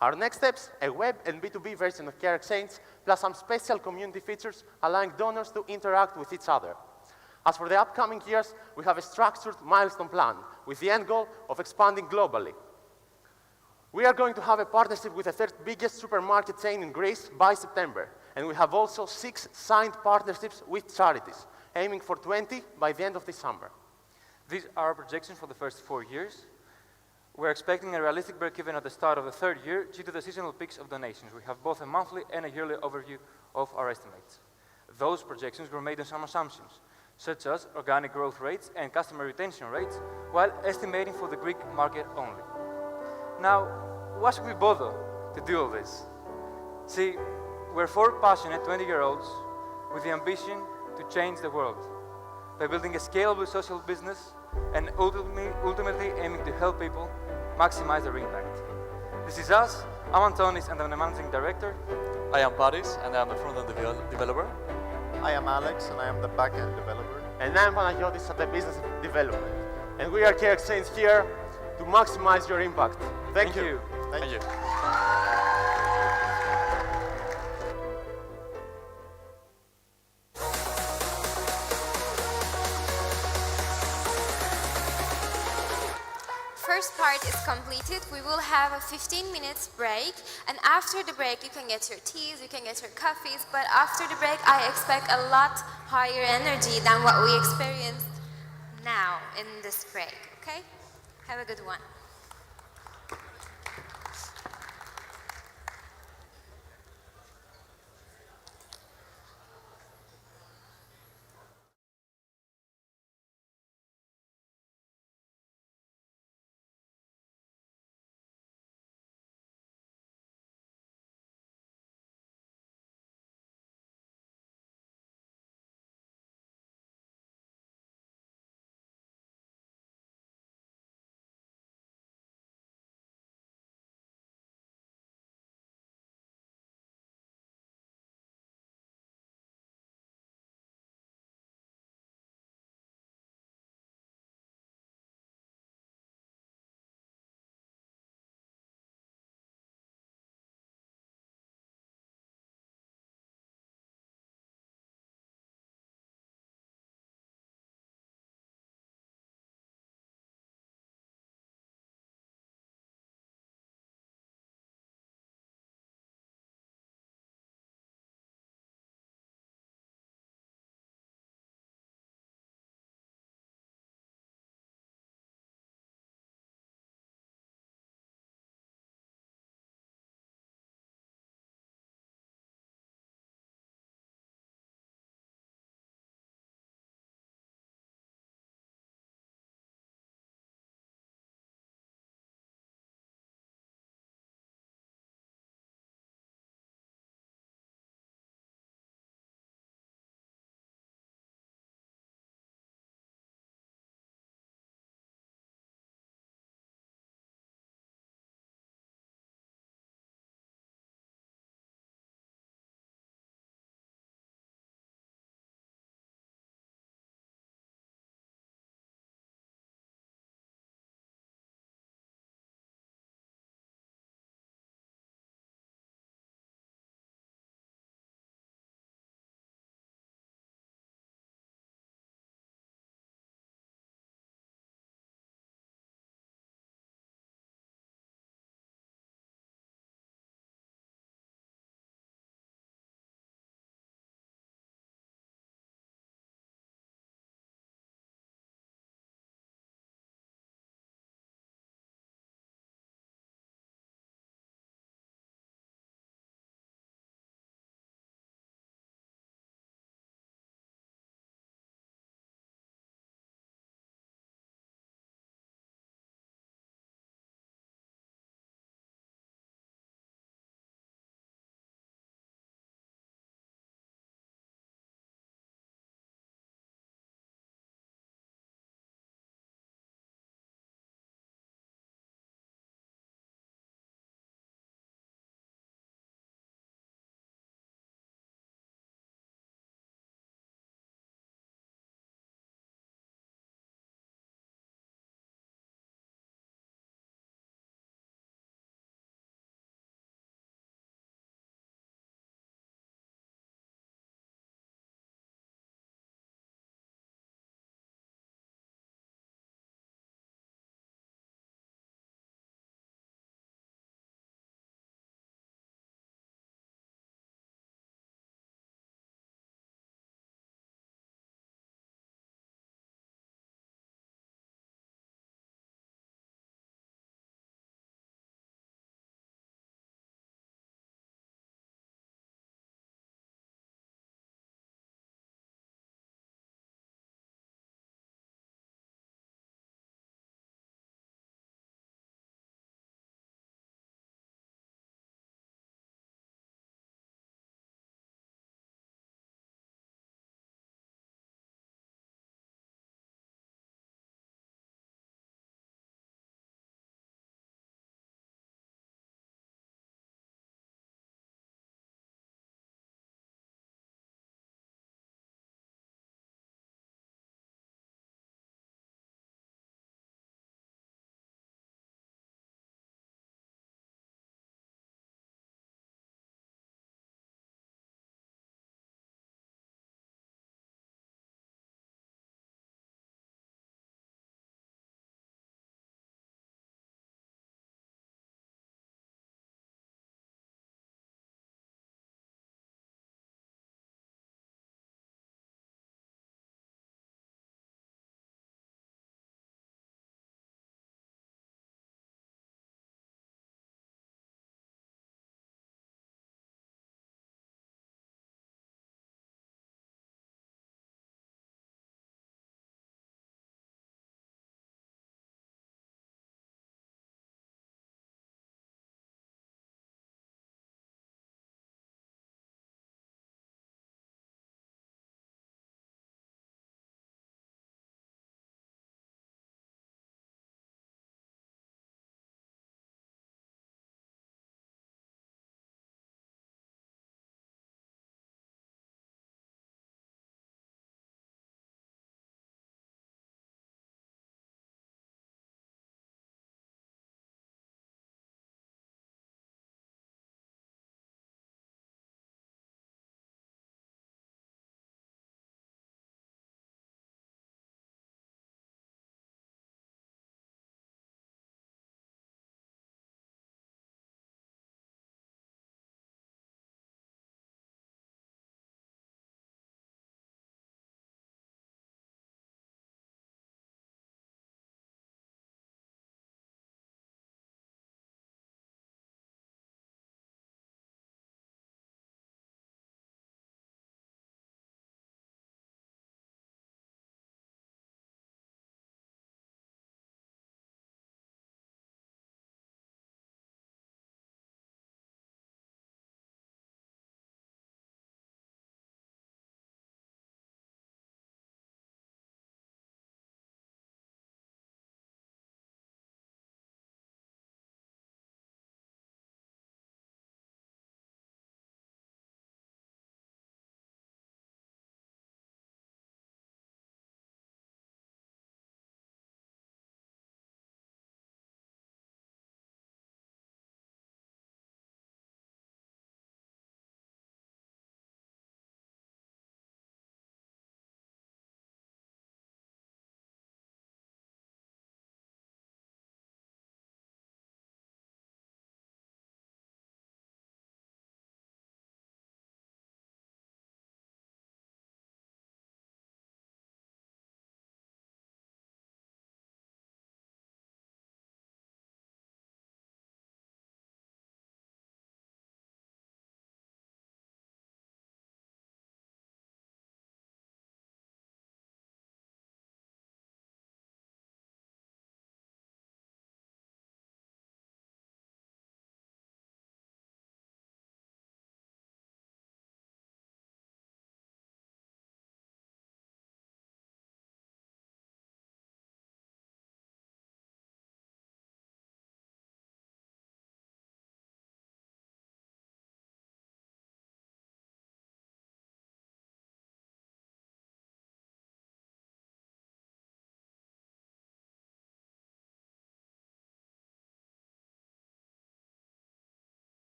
Our next steps, a web and B2B version of Care Exchange, plus some special community features allowing donors to interact with each other. As for the upcoming years, we have a structured milestone plan with the end goal of expanding globally. We are going to have a partnership with the third biggest supermarket chain in Greece by September, and we have also 6 signed partnerships with charities, aiming for 20 by the end of this summer. These are our projections for the first 4 years. We're expecting a realistic break-even at the start of the 3rd year due to the seasonal peaks of donations. We have both a monthly and a yearly overview of our estimates. Those projections were made on some assumptions, such as organic growth rates and customer retention rates, while estimating for the Greek market only. Now, why should we bother to do all this? See, we're 4 passionate 20-year-olds with the ambition to change the world by building a scalable social business and ultimately aiming to help people maximize their impact. This is us. I'm Antonis, and I'm the managing director. I am Paris, and I am the front-end developer. I am Alex, and I am the back-end developer. And I'm Panagiotis at the business development. And we are Care Exchange here to maximize your impact. Thank you. Thank you. First part is completed. We will have a 15 minutes break, and after the break you can get your teas, you can get your coffees, but after the break I expect a lot higher energy than what we experienced now in this break, okay? Have a good one.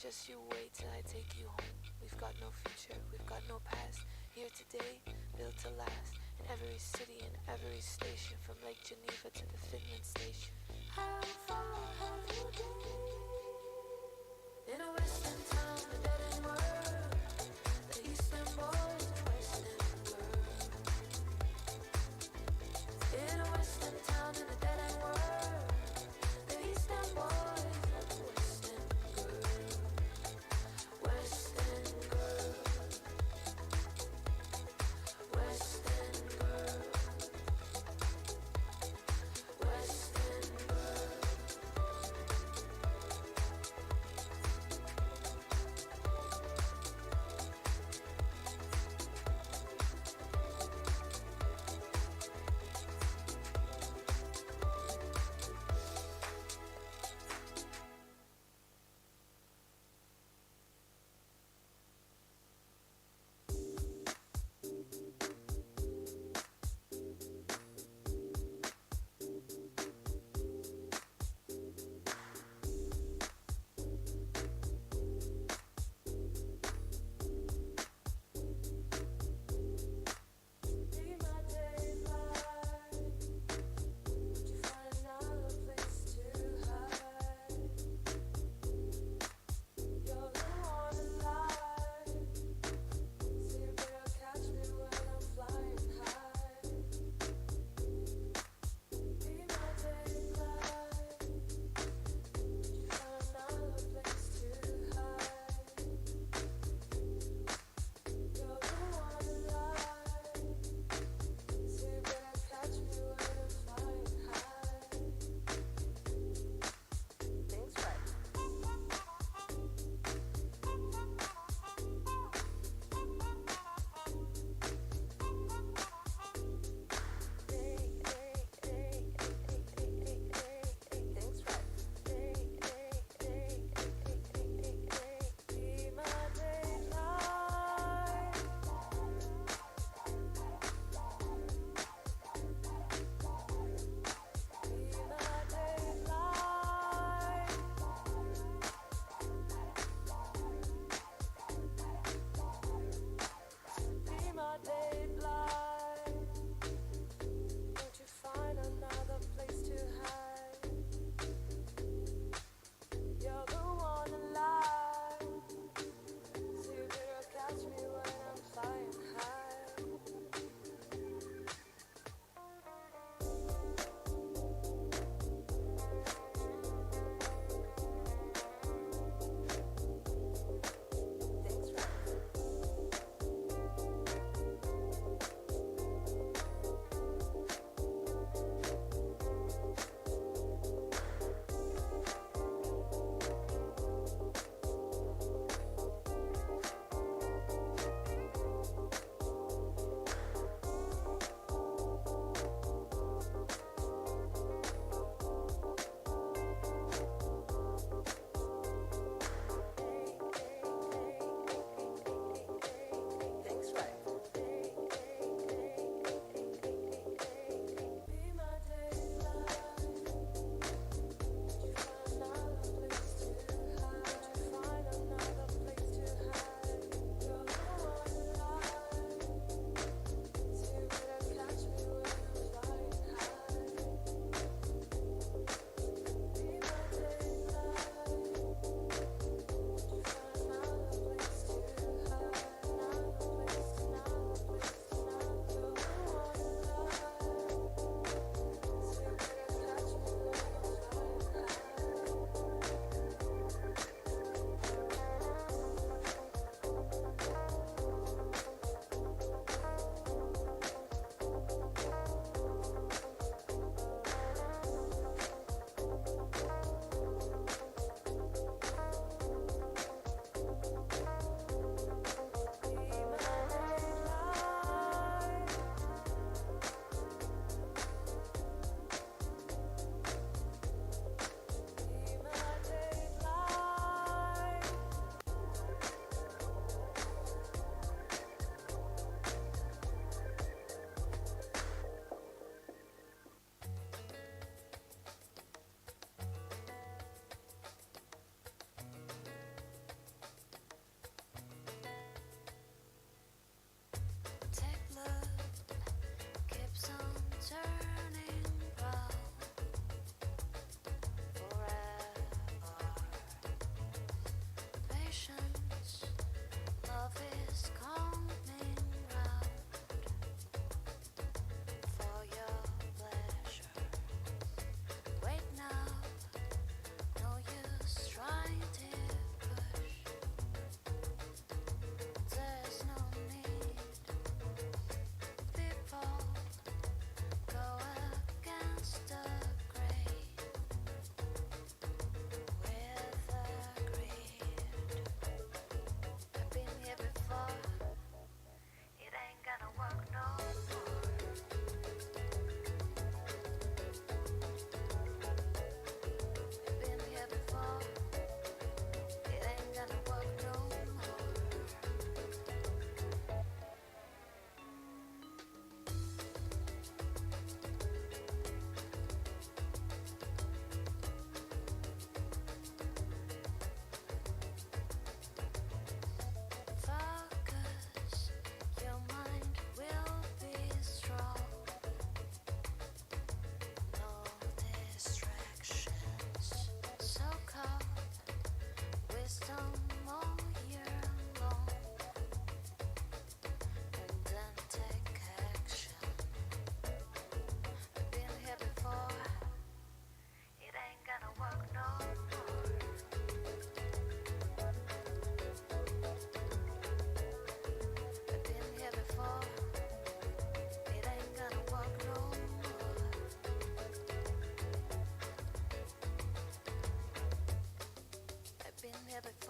Just you wait till I take you home. We've got no future, we've got no past. Here today, built to last. In every city and every station, from Lake Geneva to the Finland station. How far have you been? In a western town, a dead-end world. The eastern boys, the western girl. In a western town, in a dead-end world. The eastern boys, the western girl. Western girl. Western girl. Western girl.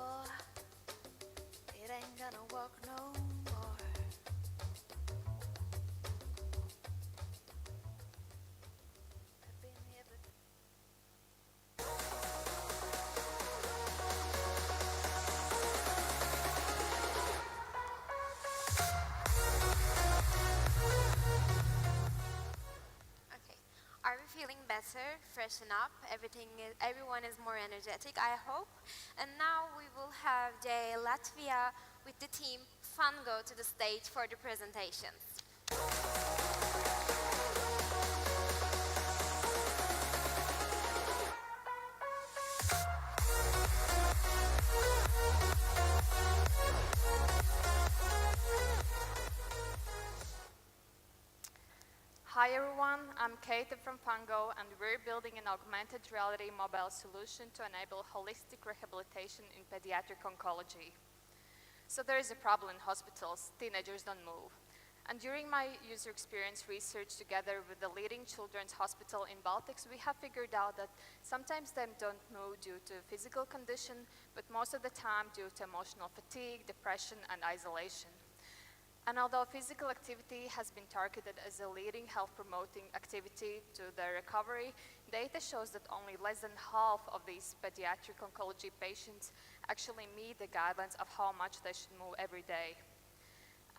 before. It ain't gonna work no more. I've been here before. Okay. Are we feeling better, freshen up? Everyone is more energetic, I hope. And now we will have the Latvia with the team Pango to the stage for the presentations. Hi everyone, I'm Kate from Pango and we're building an augmented reality mobile solution to enable holistic rehabilitation in pediatric oncology. So there is a problem in hospitals, teenagers don't move. And during my user experience research together with the leading children's hospital in Baltics, we have figured out that sometimes they don't move due to physical condition, but most of the time due to emotional fatigue, depression and isolation. And although physical activity has been targeted as a leading health-promoting activity to their recovery, data shows that only less than half of these pediatric oncology patients actually meet the guidelines of how much they should move every day.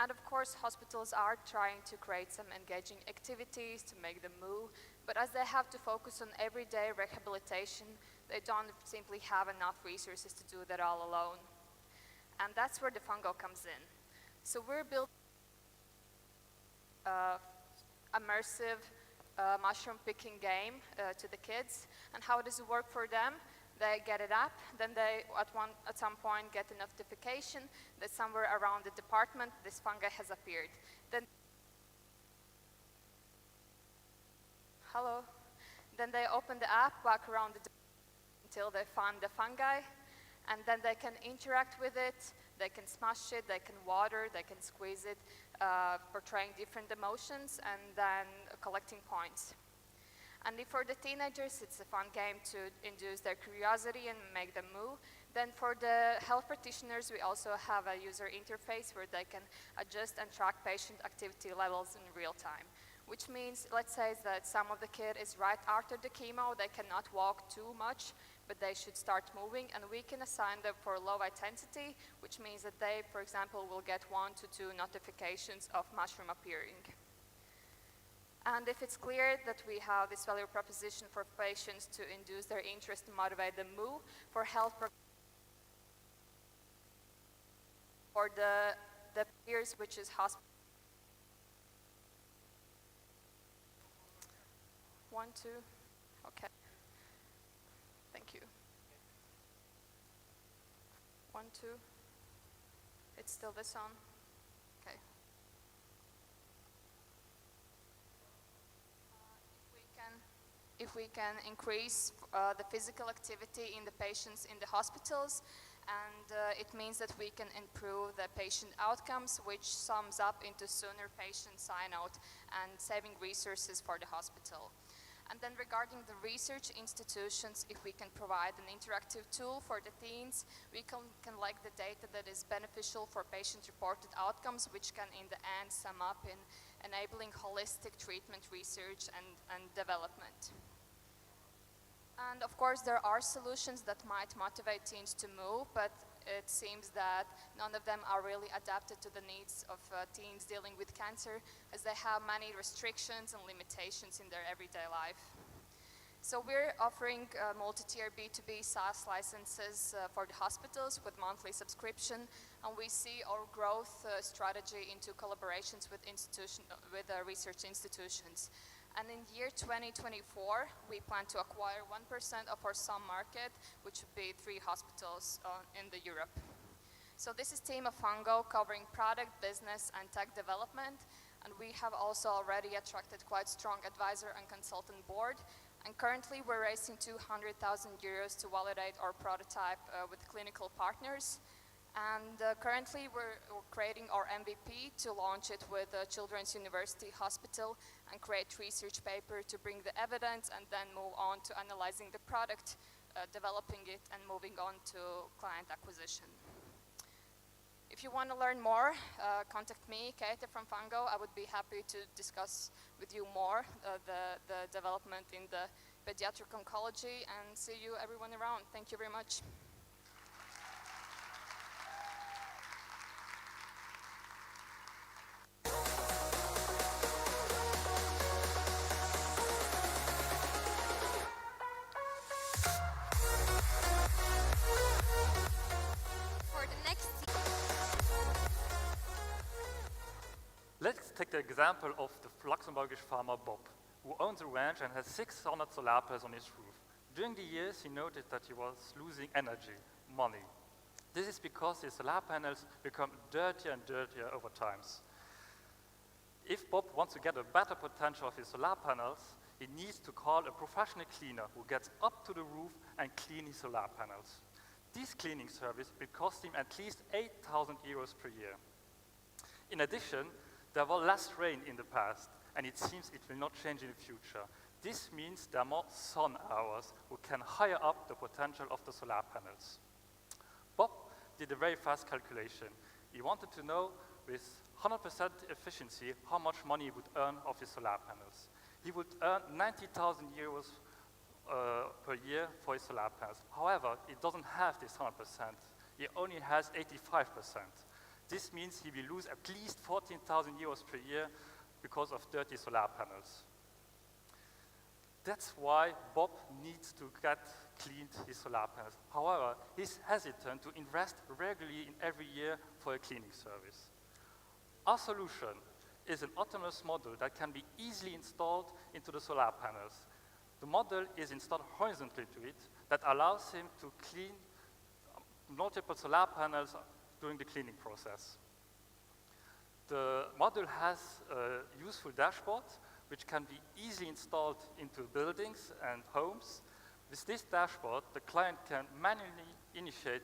And of course, hospitals are trying to create some engaging activities to make them move, but as they have to focus on everyday rehabilitation, they don't simply have enough resources to do that all alone. And that's where the Pango comes in. So we're building immersive mushroom picking game to the kids. And how does it work for them? They get it up, then they at some point get a notification that somewhere around the department this fungi has appeared. Then they open the app, walk around the until they find the fungi, and then they can interact with it. They can smash it, they can water, they can squeeze it, portraying different emotions and then collecting points. And if for the teenagers it's a fun game to induce their curiosity and make them move, then for the health practitioners we also have a user interface where they can adjust and track patient activity levels in real time. Which means, let's say that some of the kid is right after the chemo, they cannot walk too much, but they should start moving, and we can assign them for low intensity, which means that they, for example, will get 1 to 2 notifications of mushroom appearing. And if it's clear that we have this value proposition for patients to induce their interest and motivate them move, for health for the peers, which is hospital. 1, 2, okay. Thank you. 1, 2. It's still this on? Okay. If we can increase the physical activity in the patients in the hospitals, and it means that we can improve the patient outcomes, which sums up into sooner patient sign-out and saving resources for the hospital. And then regarding the research institutions, if we can provide an interactive tool for the teens, we can collect the data that is beneficial for patient-reported outcomes, which can in the end sum up in enabling holistic treatment research and development. And of course, there are solutions that might motivate teens to move, but it seems that none of them are really adapted to the needs of teens dealing with cancer, as they have many restrictions and limitations in their everyday life. So we're offering multi-tier B2B SaaS licenses for the hospitals with monthly subscription, and we see our growth strategy into collaborations with research institutions. And in year 2024, we plan to acquire 1% of our sum market, which would be 3 hospitals in Europe. So this is team of Pango covering product, business, and tech development. And we have also already attracted quite strong advisor and consultant board. And currently we're raising 200,000 euros to validate our prototype with clinical partners. And currently we're creating our MVP to launch it with Children's University Hospital and create research paper to bring the evidence and then move on to analyzing the product developing it and moving on to client acquisition. If you want to learn more, contact me, Kate from Pango. I would be happy to discuss with you more the development in the pediatric oncology, and see you everyone around. Thank you very much. For the next Let's take the example of the Luxembourgish farmer Bob, who owns a ranch and has 600 solar panels on his roof. During the years, he noticed that he was losing energy, money. This is because his solar panels become dirtier and dirtier over time. If Bob wants to get a better potential of his solar panels, he needs to call a professional cleaner who gets up to the roof and clean his solar panels. This cleaning service will cost him at least 8,000 euros per year. In addition, there was less rain in the past, and it seems it will not change in the future. This means there are more sun hours who can higher up the potential of the solar panels. Bob did a very fast calculation. He wanted to know with 100% efficiency how much money he would earn off his solar panels. He would earn 90,000 euros per year for his solar panels. However, he doesn't have this 100%. He only has 85%. This means he will lose at least 14,000 euros per year because of dirty solar panels. That's why Bob needs to get cleaned his solar panels. However, he's hesitant to invest regularly in every year for a cleaning service. Our solution is an autonomous model that can be easily installed into the solar panels. The model is installed horizontally to it that allows him to clean multiple solar panels during the cleaning process. The model has a useful dashboard which can be easily installed into buildings and homes. With this dashboard, the client can manually initiate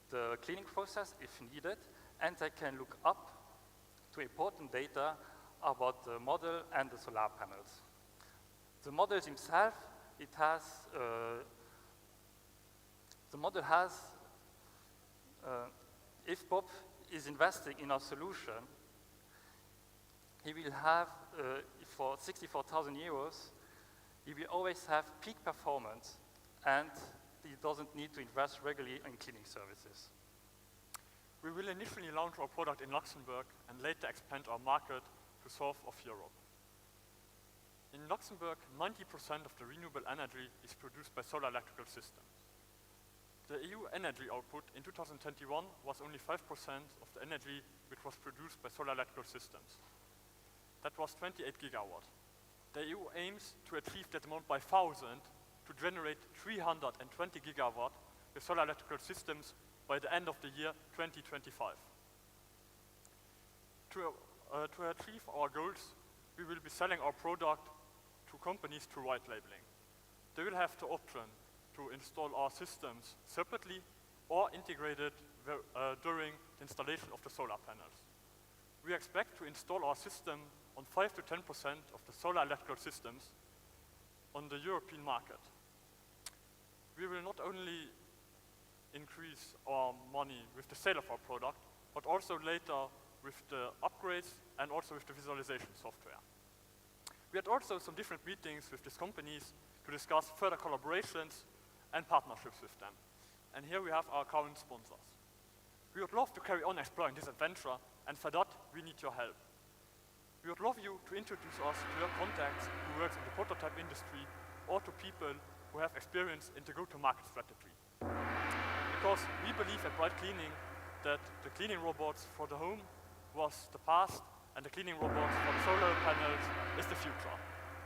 the cleaning process if needed, and they can look up to important data about the model and the solar panels. The model himself, if Bob is investing in our solution, he will have, for 64,000 euros, he will always have peak performance, and he doesn't need to invest regularly in cleaning services. We will initially launch our product in Luxembourg and later expand our market to south of Europe. In Luxembourg, 90% of the renewable energy is produced by solar electrical systems. The EU energy output in 2021 was only 5% of the energy which was produced by solar electrical systems. That was 28 gigawatt. The EU aims to achieve that amount by 1,000 to generate 320 gigawatt with solar electrical systems by the end of the year 2025. To achieve our goals, we will be selling our product to companies through white labeling. They will have the option to install our systems separately or integrated during the installation of the solar panels. We expect to install our system on 5 to 10% of the solar electrical systems on the European market. We will not only increase our money with the sale of our product, but also later with the upgrades and also with the visualization software. We had also some different meetings with these companies to discuss further collaborations and partnerships with them. And here we have our current sponsors. We would love to carry on exploring this adventure, and for that, we need your help. We would love you to introduce us to your contacts who work in the prototype industry or to people who have experience in the go-to-market strategy. Because we believe at Bright Cleaning that the cleaning robots for the home was the past, and the cleaning robots for the solar panels is the future.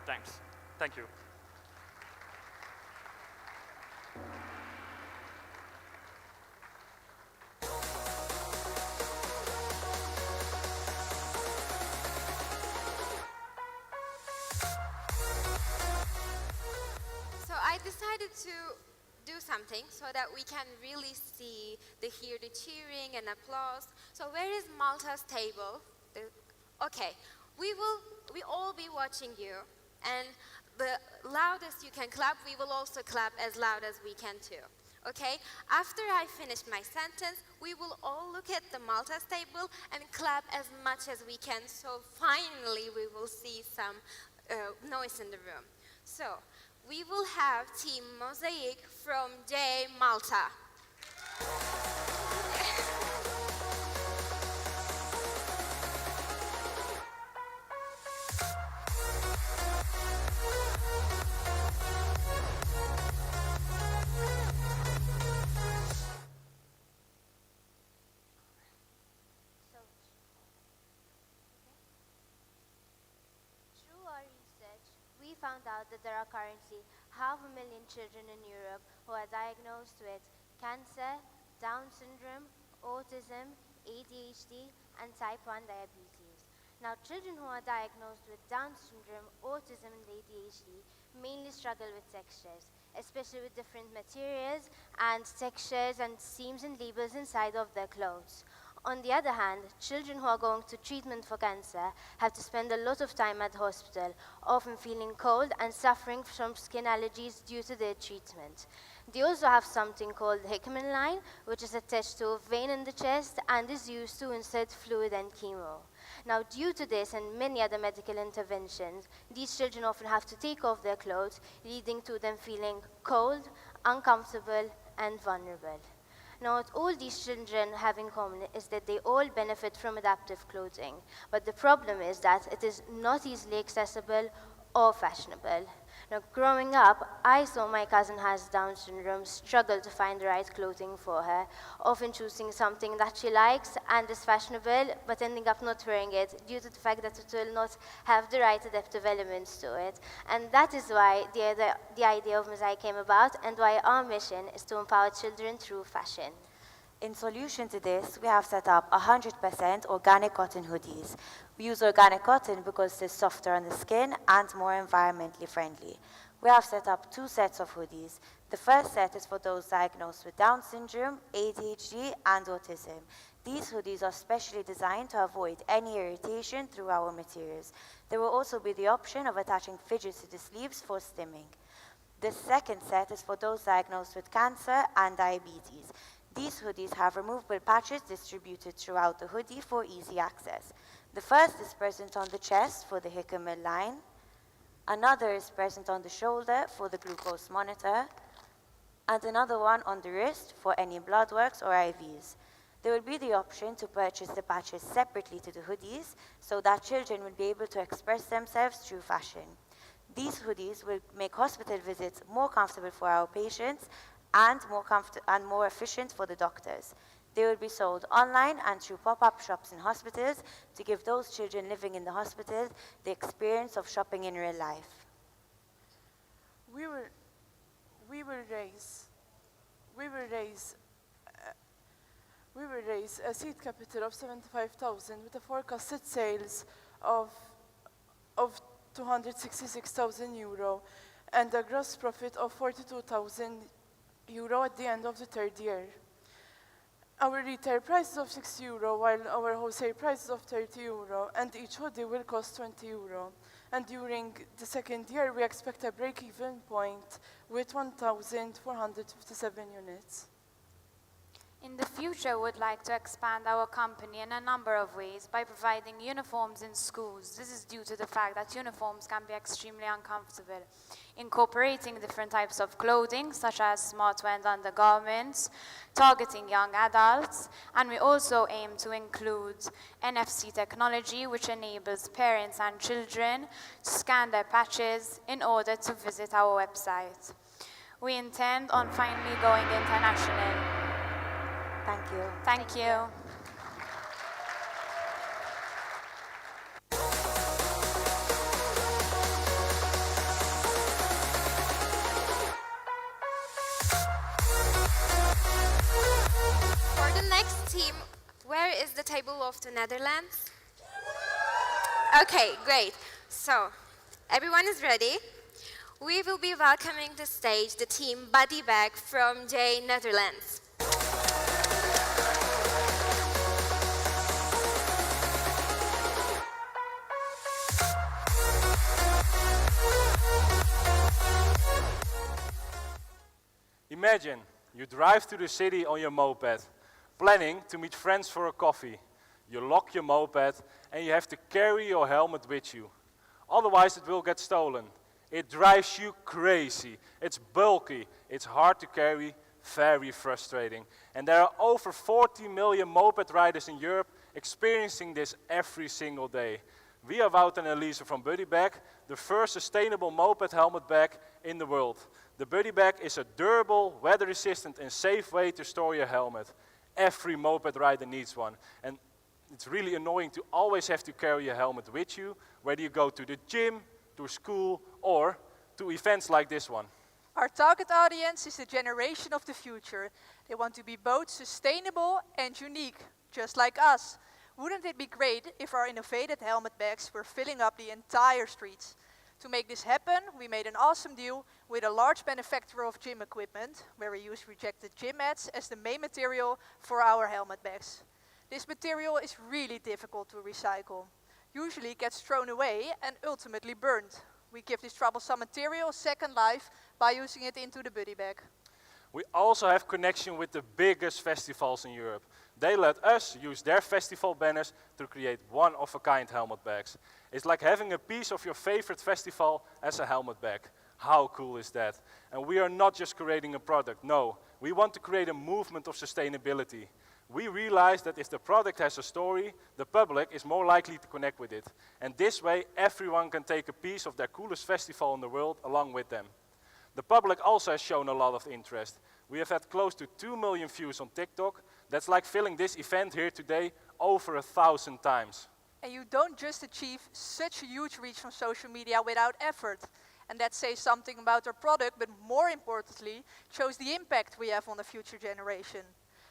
Thanks. Thank you. So I decided to do something so that we can really hear the cheering and applause. So where is Malta's table? Okay, we all be watching you, and the loudest you can clap, we will also clap as loud as we can too. Okay? After I finish my sentence, we will all look at the Malta's table and clap as much as we can, so finally we will see some noise in the room. So, we will have Team Mosaic from J Malta. We found out that there are currently 500,000 children in Europe who are diagnosed with cancer, Down syndrome, autism, ADHD, and type 1 diabetes. Now, children who are diagnosed with Down syndrome, autism, and ADHD mainly struggle with textures, especially with different materials and textures and seams and labels inside of their clothes. On the other hand, children who are going to treatment for cancer have to spend a lot of time at the hospital, often feeling cold and suffering from skin allergies due to their treatment. They also have something called the Hickman line, which is attached to a vein in the chest and is used to insert fluid and chemo. Now, due to this and many other medical interventions, these children often have to take off their clothes, leading to them feeling cold, uncomfortable, and vulnerable. Now, what all these children have in common is that they all benefit from adaptive clothing. But the problem is that it is not easily accessible or fashionable. Now, growing up, I saw my cousin has Down syndrome struggle to find the right clothing for her, often choosing something that she likes and is fashionable, but ending up not wearing it due to the fact that it will not have the right adaptive elements to it. And that is why the idea of Mosaic came about, and why our mission is to empower children through fashion. In solution to this, we have set up 100% organic cotton hoodies. We use organic cotton because it's softer on the skin and more environmentally friendly. We have set up 2 sets of hoodies. The first set is for those diagnosed with Down syndrome, ADHD, and autism. These hoodies are specially designed to avoid any irritation through our materials. There will also be the option of attaching fidgets to the sleeves for stimming. The second set is for those diagnosed with cancer and diabetes. These hoodies have removable patches distributed throughout the hoodie for easy access. The first is present on the chest for the Hickman line. Another is present on the shoulder for the glucose monitor. And another one on the wrist for any blood works or IVs. There will be the option to purchase the patches separately to the hoodies so that children will be able to express themselves through fashion. These hoodies will make hospital visits more comfortable for our patients and more efficient for the doctors. They will be sold online and through pop-up shops in hospitals to give those children living in the hospital the experience of shopping in real life. We will raise a seed capital of 75,000 with a forecasted sales of 266,000 euro and a gross profit of 42,000 euro at the end of the 3rd year. Our retail price is of 6 euro, while our wholesale price is of 30 euro, and each hoodie will cost 20 euro. And during the 2nd year, we expect a break-even point with 1,457 units. In the future, we'd like to expand our company in a number of ways by providing uniforms in schools. This is due to the fact that uniforms can be extremely uncomfortable. Incorporating different types of clothing, such as smart-wear and undergarments, targeting young adults, and we also aim to include NFC technology, which enables parents and children to scan their patches in order to visit our website. We intend on finally going international. Thank you. Thank you. For the next team, where is the table of the Netherlands? Okay, great. So, everyone is ready. We will be welcoming to stage the team Body Bag from J Netherlands. Imagine you drive to the city on your moped, planning to meet friends for a coffee. You lock your moped and you have to carry your helmet with you. Otherwise it will get stolen. It drives you crazy. It's bulky, it's hard to carry, very frustrating. And there are over 40 million moped riders in Europe experiencing this every single day. We are Wout and Elise from Buddy Bag, the first sustainable moped helmet bag in the world. The Buddy Bag is a durable, weather-resistant and safe way to store your helmet. Every moped rider needs one. And it's really annoying to always have to carry your helmet with you, whether you go to the gym, to school, or to events like this one. Our target audience is the generation of the future. They want to be both sustainable and unique, just like us. Wouldn't it be great if our innovative helmet bags were filling up the entire streets? To make this happen, we made an awesome deal with a large manufacturer of gym equipment, where we use rejected gym mats as the main material for our helmet bags. This material is really difficult to recycle. Usually it gets thrown away and ultimately burned. We give this troublesome material a second life by using it into the Buddy Bag. We also have connection with the biggest festivals in Europe. They let us use their festival banners to create one-of-a-kind helmet bags. It's like having a piece of your favorite festival as a helmet bag. How cool is that? And we are not just creating a product, no. We want to create a movement of sustainability. We realize that if the product has a story, the public is more likely to connect with it. And this way, everyone can take a piece of their coolest festival in the world along with them. The public also has shown a lot of interest. We have had close to 2 million views on TikTok. That's like filling this event here today over 1,000 times. And you don't just achieve such a huge reach on social media without effort. And that says something about our product, but more importantly, shows the impact we have on the future generation.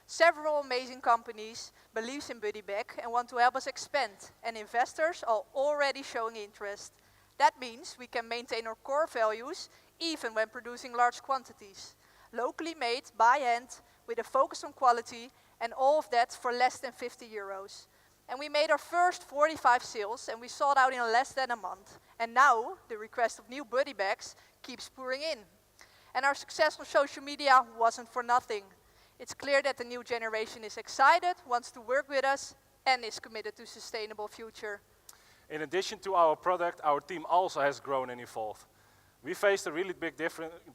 Several amazing companies believe in Buddy Bag and want to help us expand, and investors are already showing interest. That means we can maintain our core values even when producing large quantities. Locally made, by hand, with a focus on quality, and all of that for less than 50 euros. And we made our first 45 sales and we sold out in less than a month. And now the request of new Buddy Bags keeps pouring in. And our success on social media wasn't for nothing. It's clear that the new generation is excited, wants to work with us, and is committed to a sustainable future. In addition to our product, our team also has grown and evolved. We faced a really big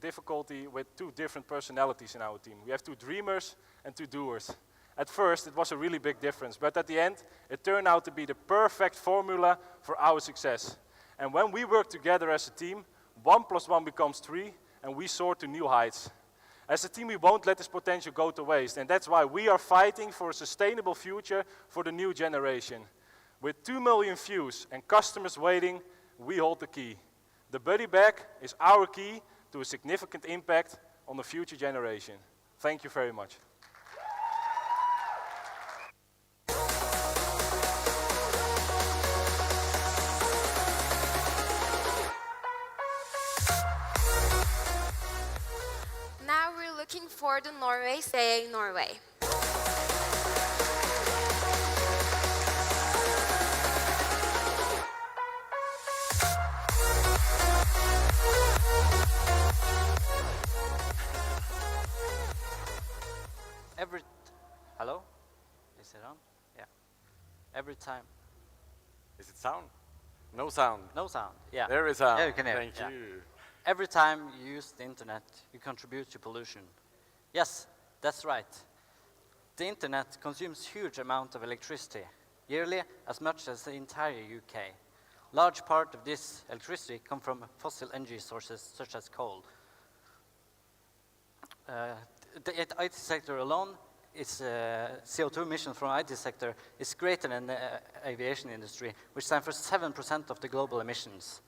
difficulty with 2 different personalities in our team. We have 2 dreamers and 2 doers. At first, it was a really big difference, but at the end, it turned out to be the perfect formula for our success. And when we work together as a team, 1 + 1 becomes 3, and we soar to new heights. As a team, we won't let this potential go to waste, and that's why we are fighting for a sustainable future for the new generation. With 2 million views and customers waiting, we hold the key. The Buddy Bag is our key to a significant impact on the future generation. Thank you very much. Now we're looking for the Norway Say Norway. Hello? Is it on? Yeah. Every time. Is it sound? No sound. No sound, yeah. There is sound. Yeah, you can hear. Thank Yeah. you. Every time you use the internet, you contribute to pollution. Yes, that's right. The internet consumes huge amount of electricity, yearly as much as the entire UK. Large part of this electricity comes from fossil energy sources such as coal. The IT sector alone, its CO2 emissions from the IT sector is greater than the aviation industry, which stands for 7% of the global emissions.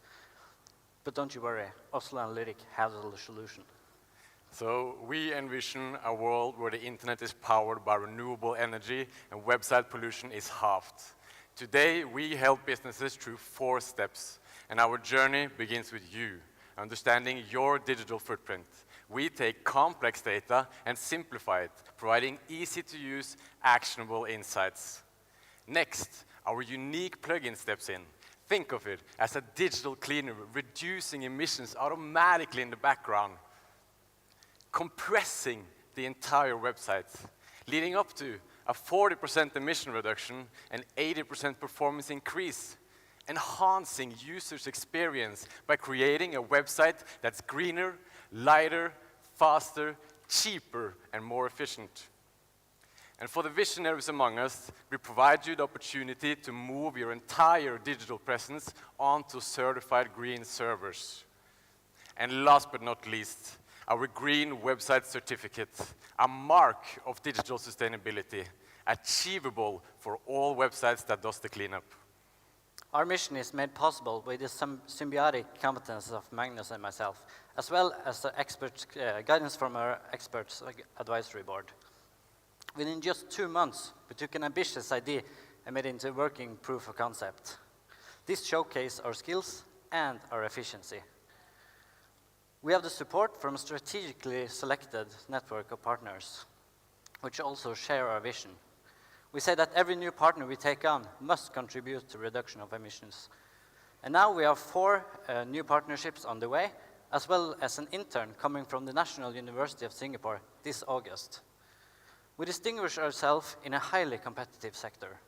But don't you worry, Oslo Analytics has a solution. So we envision a world where the internet is powered by renewable energy and website pollution is halved. Today, we help businesses through 4 steps, and our journey begins with you, understanding your digital footprint. We take complex data and simplify it, providing easy-to-use, actionable insights. Next, our unique plugin steps in. Think of it as a digital cleaner, reducing emissions automatically in the background. compressing the entire website, leading up to a 40% emission reduction and 80% performance increase, enhancing users' experience by creating a website that's greener, lighter, faster, cheaper, and more efficient. And for the visionaries among us, we provide you the opportunity to move your entire digital presence onto certified green servers. And last but not least, our green website certificate, a mark of digital sustainability, achievable for all websites that does the cleanup. Our mission is made possible with the symbiotic competences of Magnus and myself, as well as the expert guidance from our experts advisory board. Within just 2 months, we took an ambitious idea and made it into a working proof of concept. This showcased our skills and our efficiency. We have the support from a strategically selected network of partners, which also share our vision. We say that every new partner we take on must contribute to reduction of emissions. And now we have 4 new partnerships on the way, as well as an intern coming from the National University of Singapore this August. We distinguish ourselves in a highly competitive sector.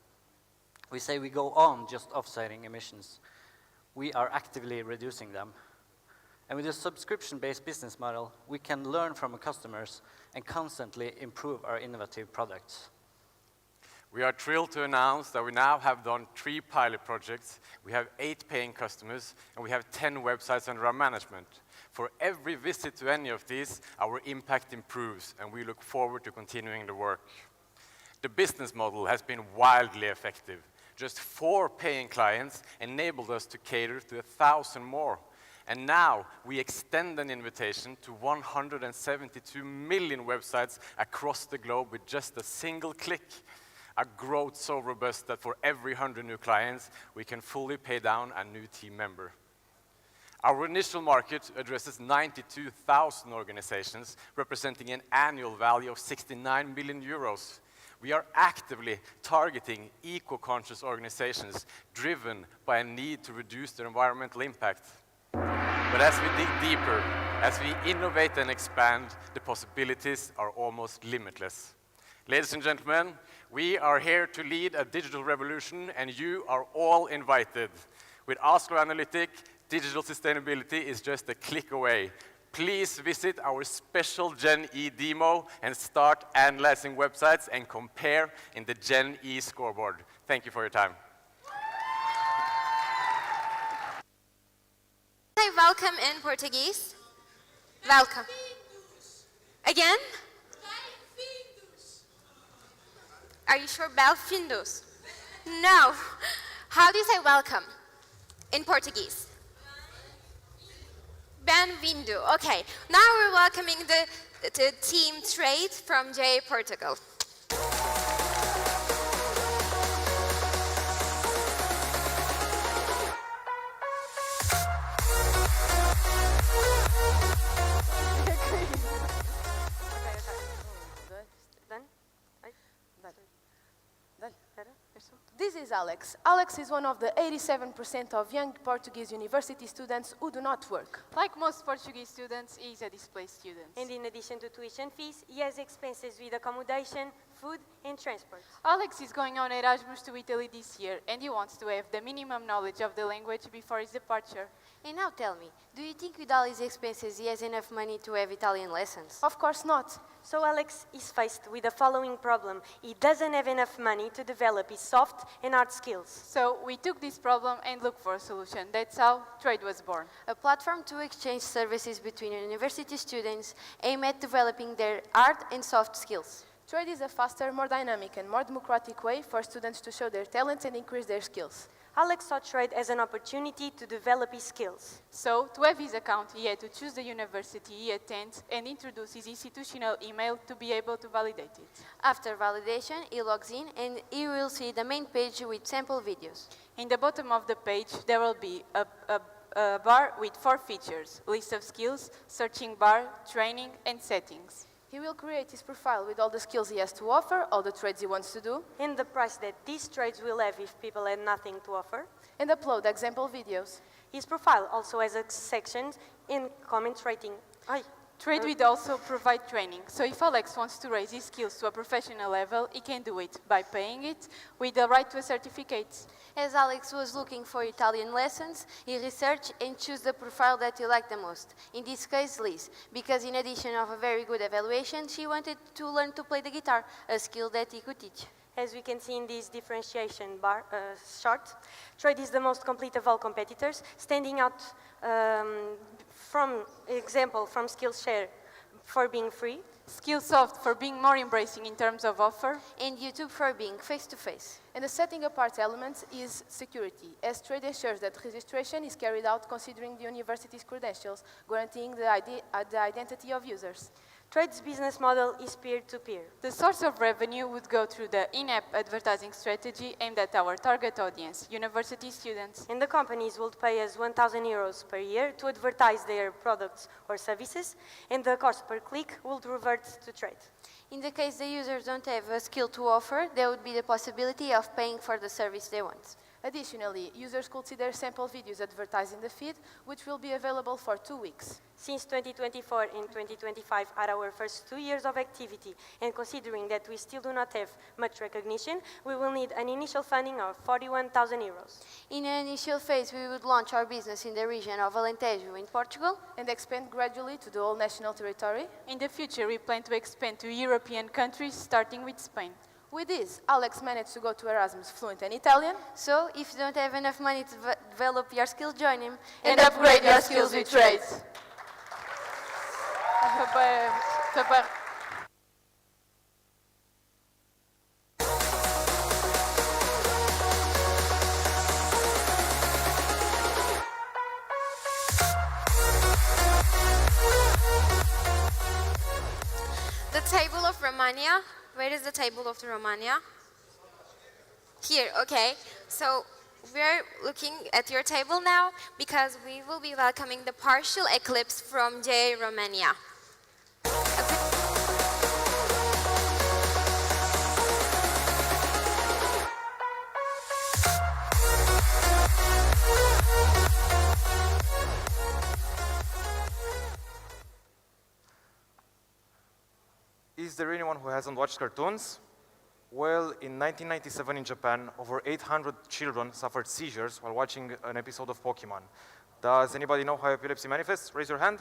We say we go on just offsetting emissions. We are actively reducing them. And with a subscription-based business model, we can learn from our customers and constantly improve our innovative products. We are thrilled to announce that we now have done 3 pilot projects, we have 8 paying customers, and we have 10 websites under our management. For every visit to any of these, our impact improves, and we look forward to continuing the work. The business model has been wildly effective. Just 4 paying clients enabled us to cater to 1,000 more. And now we extend an invitation to 172 million websites across the globe with just a single click. A growth so robust that for every 100 new clients, we can fully pay down a new team member. Our initial market addresses 92,000 organizations, representing an annual value of 69 billion euros. We are actively targeting eco-conscious organizations driven by a need to reduce their environmental impact. But as we dig deeper, as we innovate and expand, the possibilities are almost limitless. Ladies and gentlemen, we are here to lead a digital revolution, and you are all invited. With Oslo Analytics, digital sustainability is just a click away. Please visit our special Gen E demo and start analyzing websites and compare in the Gen E scoreboard. Thank you for your time. Say welcome in Portuguese. Welcome. Again? Are you sure? Bem-vindos? No. How do you say welcome in Portuguese? Bem-vindo. Okay. Now we're welcoming the team Trade from J Portugal. This is Alex. Alex is one of the 87% of young Portuguese university students who do not work. Like most Portuguese students, he is a displaced student. And in addition to tuition fees, he has expenses with accommodation, food, and transport. Alex is going on Erasmus to Italy this year, and he wants to have the minimum knowledge of the language before his departure. And now tell me, do you think with all his expenses he has enough money to have Italian lessons? Of course not. So Alex is faced with the following problem. He doesn't have enough money to develop his soft and hard skills. So we took this problem and looked for a solution. That's how Trade was born. A platform to exchange services between university students aimed at developing their hard and soft skills. Trade is a faster, more dynamic, and more democratic way for students to show their talents and increase their skills. Alex saw Trade as an opportunity to develop his skills. So, to have his account, he had to choose the university he attends and introduce his institutional email to be able to validate it. After validation, he logs in and he will see the main page with sample videos. In the bottom of the page, there will be a bar with 4 features: list of skills, searching bar, training, and settings. He will create his profile with all the skills he has to offer, all the trades he wants to do, and the price that these trades will have if people have nothing to offer, and upload example videos. His profile also has a section in comment rating. Trade will also provide training. So if Alex wants to raise his skills to a professional level, he can do it by paying it with the right to a certificate. As Alex was looking for Italian lessons, he researched and chose the profile that he liked the most. In this case, Liz, because in addition of a very good evaluation, she wanted to learn to play the guitar, a skill that he could teach. As we can see in this differentiation bar, chart, Trade is the most complete of all competitors, standing out from Skillshare for being free, Skillsoft for being more embracing in terms of offer, and YouTube for being face-to-face. And the setting apart element is security, as Trade assures that registration is carried out considering the university's credentials, guaranteeing the identity of users. Trade's business model is peer-to-peer. The source of revenue would go through the in-app advertising strategy aimed at our target audience, university students. And the companies would pay us 1,000 euros per year to advertise their products or services, and the cost per click would revert to Trade. In the case the users don't have a skill to offer, there would be the possibility of paying for the service they want. Additionally, users could see their sample videos advertised in the feed, which will be available for 2 weeks. Since 2024 and 2025 are our first 2 years of activity, and considering that we still do not have much recognition, we will need an initial funding of 41,000 euros. In an initial phase, we would launch our business in the region of Alentejo in Portugal, and expand gradually to the whole national territory. In the future, we plan to expand to European countries, starting with Spain. With this, Alex managed to go to Erasmus fluent in Italian. So, if you don't have enough money to develop your skills, join him. And upgrade your skills with Trade. The table of Romania. Where is the table of the Romania? Here, okay. So we're looking at your table now because we will be welcoming the partial Eclipse from J Romania. Is there anyone who hasn't watched cartoons? Well, in 1997 in Japan, over 800 children suffered seizures while watching an episode of Pokemon. Does anybody know how epilepsy manifests? Raise your hand.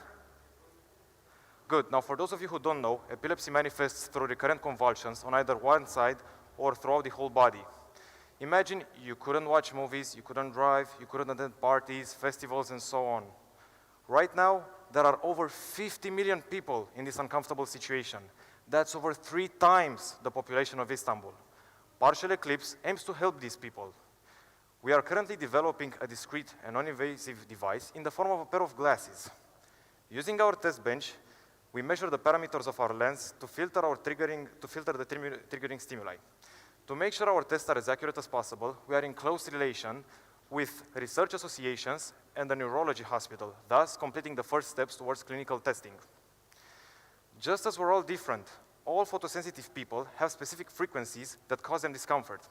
Good. Now, for those of you who don't know, epilepsy manifests through recurrent convulsions on either one side or throughout the whole body. Imagine you couldn't watch movies, you couldn't drive, you couldn't attend parties, festivals, and so on. Right now, there are over 50 million people in this uncomfortable situation. That's over 3 times the population of Istanbul. Partial Eclipse aims to help these people. We are currently developing a discrete and non-invasive device in the form of a pair of glasses. Using our test bench, we measure the parameters of our lens to filter the triggering stimuli. To make sure our tests are as accurate as possible, we are in close relation with research associations and the neurology hospital, thus completing the first steps towards clinical testing. Just as we're all different, all photosensitive people have specific frequencies that cause them discomfort.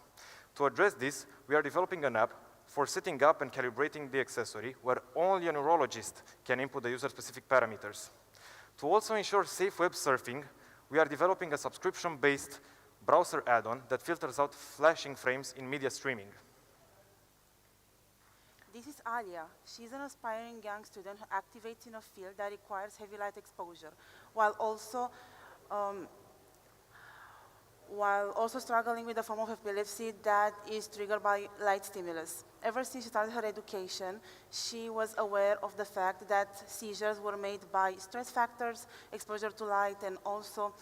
To address this, we are developing an app for setting up and calibrating the accessory where only a neurologist can input the user-specific parameters. To also ensure safe web surfing, we are developing a subscription-based browser add-on that filters out flashing frames in media streaming. This is Alia. She's an aspiring young student who activates in a field that requires heavy light exposure, while also struggling with a form of epilepsy that is triggered by light stimulus. Ever since she started her education, she was aware of the fact that seizures were made by stress factors, exposure to light, and also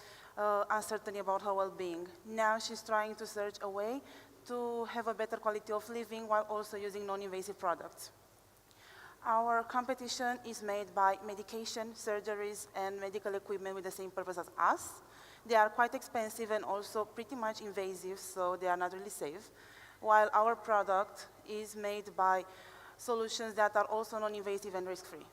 uncertainty about her well-being. Now she's trying to search a way to have a better quality of living while also using non-invasive products. Our competition is made by medication, surgeries, and medical equipment with the same purpose as us. They are quite expensive and also pretty much invasive, so they are not really safe, while our product is made by solutions that are also non-invasive and risk-free.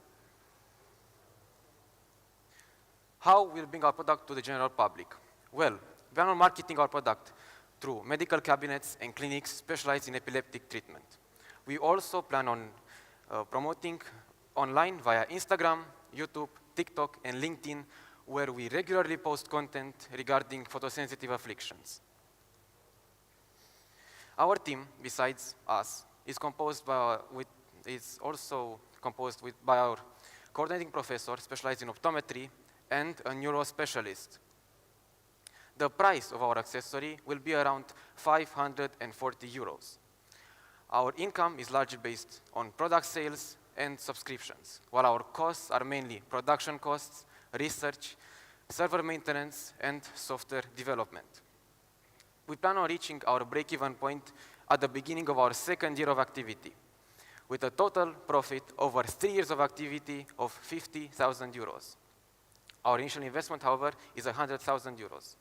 How will we bring our product to the general public? Well, we are marketing our product through medical cabinets and clinics specialized in epileptic treatment. We also plan on promoting online via Instagram, YouTube, TikTok, and LinkedIn, where we regularly post content regarding photosensitive afflictions. Our team, besides us, is also composed by our coordinating professor specialized in optometry and a neuro specialist. The price of our accessory will be around 540 euros. Our income is largely based on product sales and subscriptions, while our costs are mainly production costs, research, server maintenance, and software development. We plan on reaching our break-even point at the beginning of our second year of activity, with a total profit over 3 years of activity of 50,000 euros. Our initial investment, however, is 100,000 euros.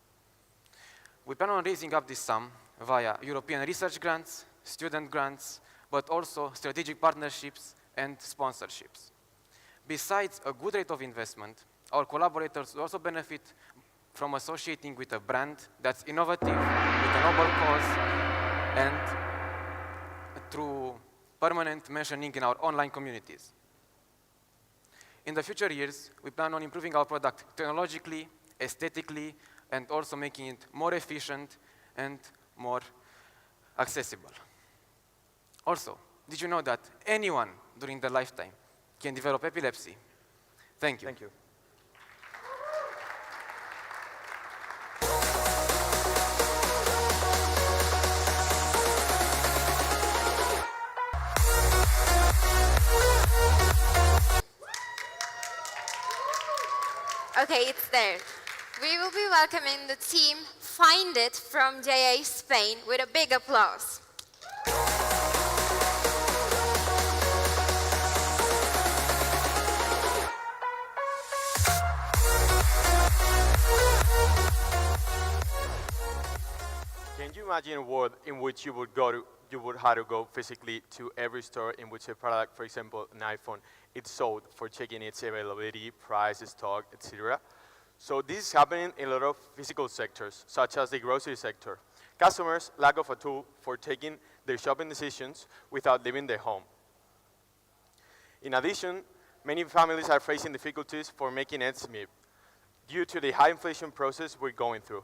We plan on raising up this sum via European research grants, student grants, but also strategic partnerships and sponsorships. Besides a good rate of investment, our collaborators will also benefit from associating with a brand that's innovative, with a noble cause, and through permanent mentioning in our online communities. In the future years, we plan on improving our product technologically, aesthetically, and also making it more efficient and more accessible. Also, did you know that anyone during their lifetime can develop epilepsy? Thank you. Thank you. Okay, it's there. We will be welcoming the team Find It from JA Spain with a big applause. Can you imagine a world in which you would have to go physically to every store in which a product, for example, an iPhone, it's sold for checking its availability, price, stock, etc.? So this is happening in a lot of physical sectors, such as the grocery sector. Customers lack of a tool for taking their shopping decisions without leaving their home. In addition, many families are facing difficulties for making ends meet due to the high inflation process we're going through.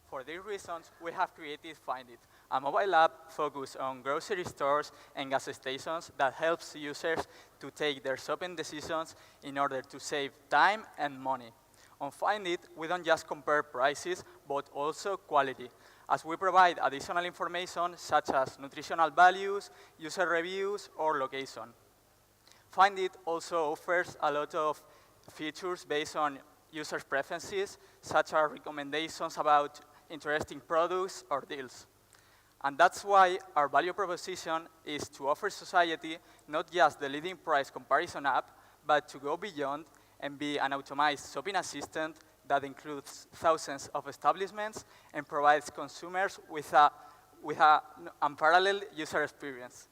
For these reasons, we have created Find It, a mobile app focused on grocery stores and gas stations that helps users to take their shopping decisions in order to save time and money. On Find It, we don't just compare prices, but also quality, as we provide additional information such as nutritional values, user reviews, or location. Find It also offers a lot of features based on users' preferences, such as recommendations about interesting products or deals. And that's why our value proposition is to offer society not just the leading price comparison app, but to go beyond and be an automated shopping assistant that includes thousands of establishments and provides consumers with a unparalleled user experience.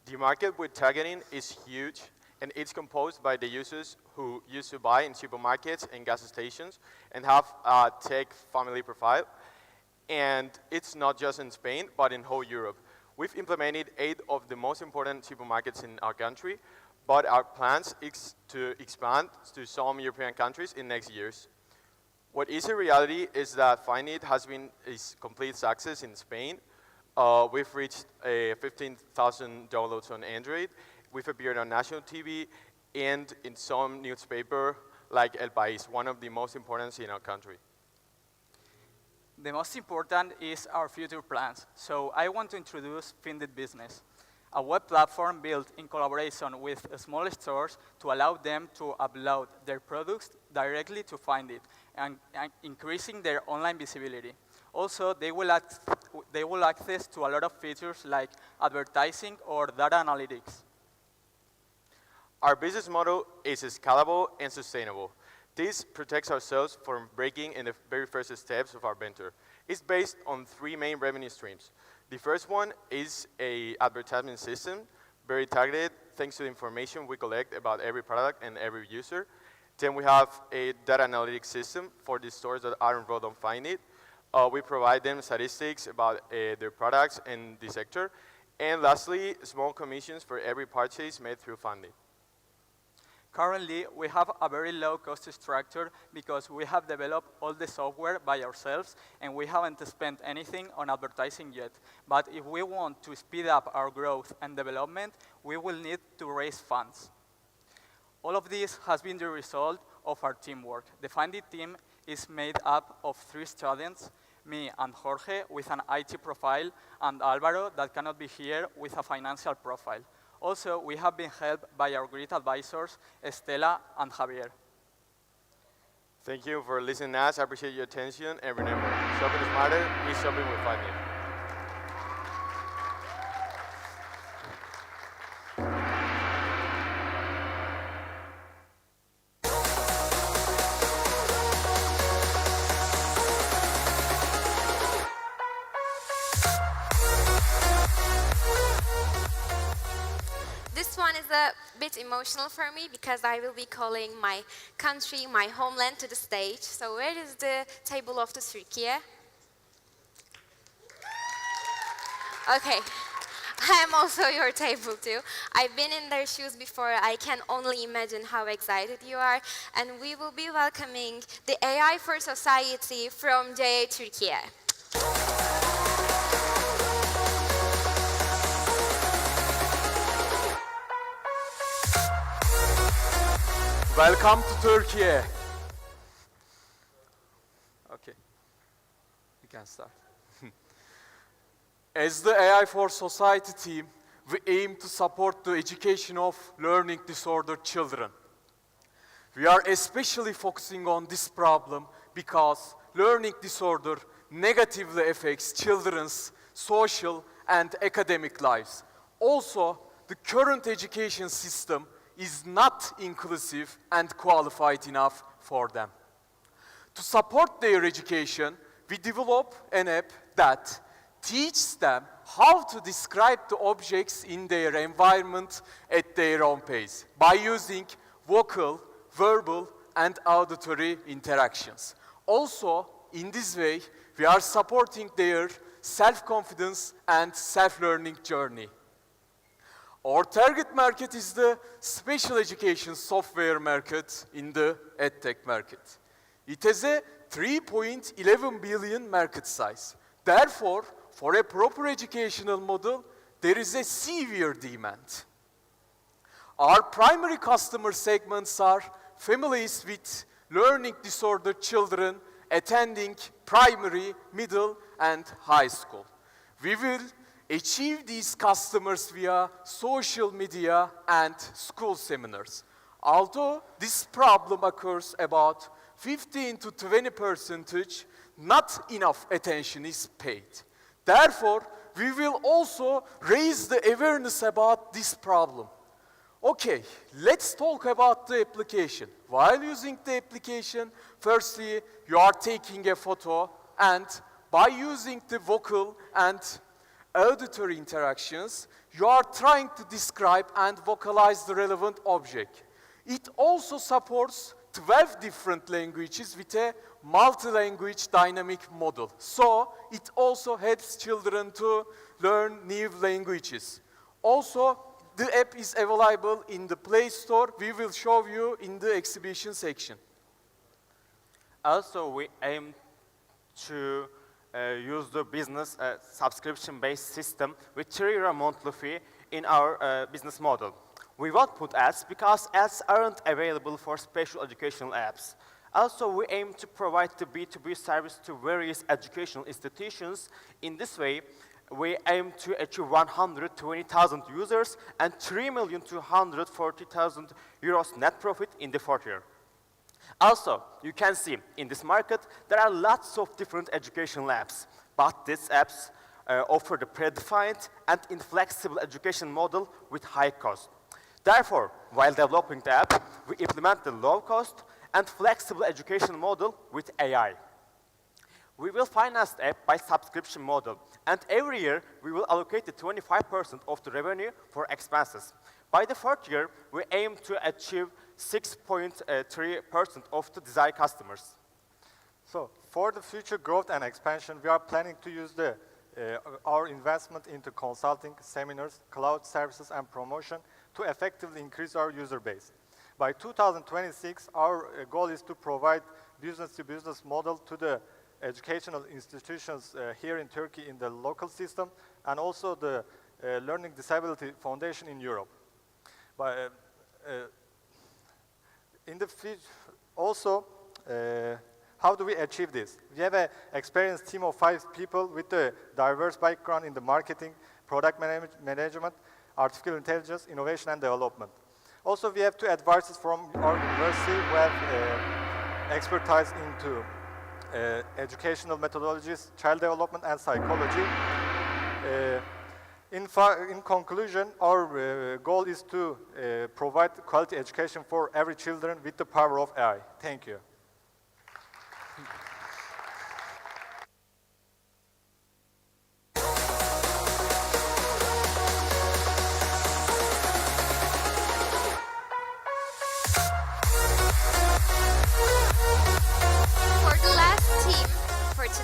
The market we're targeting is huge, and it's composed by the users who used to buy in supermarkets and gas stations and have a tech family profile. And it's not just in Spain, but in whole Europe. We've implemented 8 of the most important supermarkets in our country, but our plans is to expand to some European countries in next years. What is a reality is that Find It has been a complete success in Spain. We've reached 15,000 downloads on Android. We've appeared on national TV and in some newspaper like El País, one of the most important in our country. The most important is our future plans. So I want to introduce Find It Business, a web platform built in collaboration with small stores to allow them to upload their products directly to Find It and increasing their online visibility. Also, they will access to a lot of features like advertising or data analytics. Our business model is scalable and sustainable. This protects ourselves from breaking in the very first steps of our venture. It's based on 3 main revenue streams. The first one is an advertisement system, very targeted, thanks to the information we collect about every product and every user. Then we have a data analytics system for the stores that are enrolled on Find It. We provide them statistics about their products and the sector. And lastly, small commissions for every purchase made through Find It. Currently, we have a very low cost structure because we have developed all the software by ourselves and we haven't spent anything on advertising yet. But if we want to speed up our growth and development, we will need to raise funds. All of this has been the result of our teamwork. The funded team is made up of 3 students, me and Jorge with an IT profile, and Alvaro that cannot be here with a financial profile. Also, we have been helped by our great advisors, Estela and Javier. Thank you for listening to us. I appreciate your attention. And remember, shopping is smarter, is shopping with funding. This one is a bit emotional for me because I will be calling my country, my homeland to the stage. So where is the table of the Turkey? Okay, I am also your table too. I've been in their shoes before. I can only imagine how excited you are. And we will be welcoming the AI for Society from JA Turkey. Welcome to Turkey. Okay, you can start. As the AI for Society team, we aim to support the education of learning disordered children. We are especially focusing on this problem because learning disorder negatively affects children's social and academic lives. Also, the current education system is not inclusive and qualified enough for them. To support their education, we develop an app that teaches them how to describe the objects in their environment at their own pace by using vocal, verbal, and auditory interactions. Also, in this way, we are supporting their self-confidence and self-learning journey. Our target market is the special education software market in the EdTech market. It has a 3.11 billion market size. Therefore, for a proper educational model, there is a severe demand. Our primary customer segments are families with learning disordered children attending primary, middle, and high school. We will achieve these customers via social media and school seminars. Although this problem occurs about 15 to 20%, not enough attention is paid. Therefore, we will also raise the awareness about this problem. Okay, let's talk about the application. While using the application, firstly, you are taking a photo, and by using the vocal and auditory interactions, you are trying to describe and vocalize the relevant object. It also supports 12 different languages with a multi-language dynamic model. So it also helps children to learn new languages. Also, the app is available in the Play Store. We will show you in the exhibition section. Also, we aim to use the business subscription-based system with €3 monthly fee in our business model. We won't put ads because ads aren't available for special educational apps. Also, we aim to provide the B2B service to various educational institutions. In this way, we aim to achieve 120,000 users and €3,240,000 net profit in the 4th year. Also, you can see in this market, there are lots of different educational apps, but these apps offer the predefined and inflexible education model with high cost. Therefore, while developing the app, we implement the low cost and flexible education model with AI. We will finance the app by subscription model, and every year we will allocate the 25% of the revenue for expenses. By the 4th year, we aim to achieve 6.3% of the desired customers. So, for the future growth and expansion, we are planning to use our investment into consulting, seminars, cloud services, and promotion to effectively increase our user base. By 2026, our goal is to provide business-to-business model to the educational institutions here in Turkey in the local system, and also the Learning Disability Foundation in Europe. In the future, also, how do we achieve this? We have an experienced team of 5 people with a diverse background in the marketing, product management, artificial intelligence, innovation, and development. Also, we have 2 advisors from our university who have expertise into educational methodologies, child development, and psychology. In conclusion, our goal is to provide quality education for every children with the power of AI. Thank you.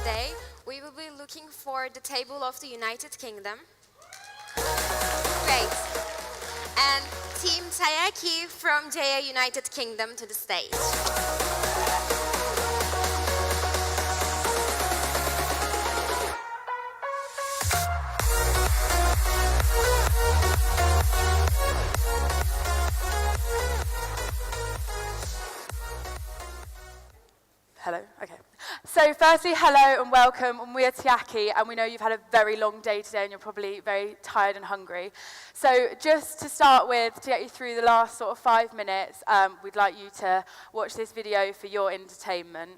Today, we will be looking for the table of the United Kingdom. Great. And Team Tiaki from JA United Kingdom to the stage. Hello, okay. So firstly, hello and welcome, and we are Tiaki, and we know you've had a very long day today and you're probably very tired and hungry. So just to start with, to get you through the last sort of 5 minutes, we'd like you to watch this video for your entertainment.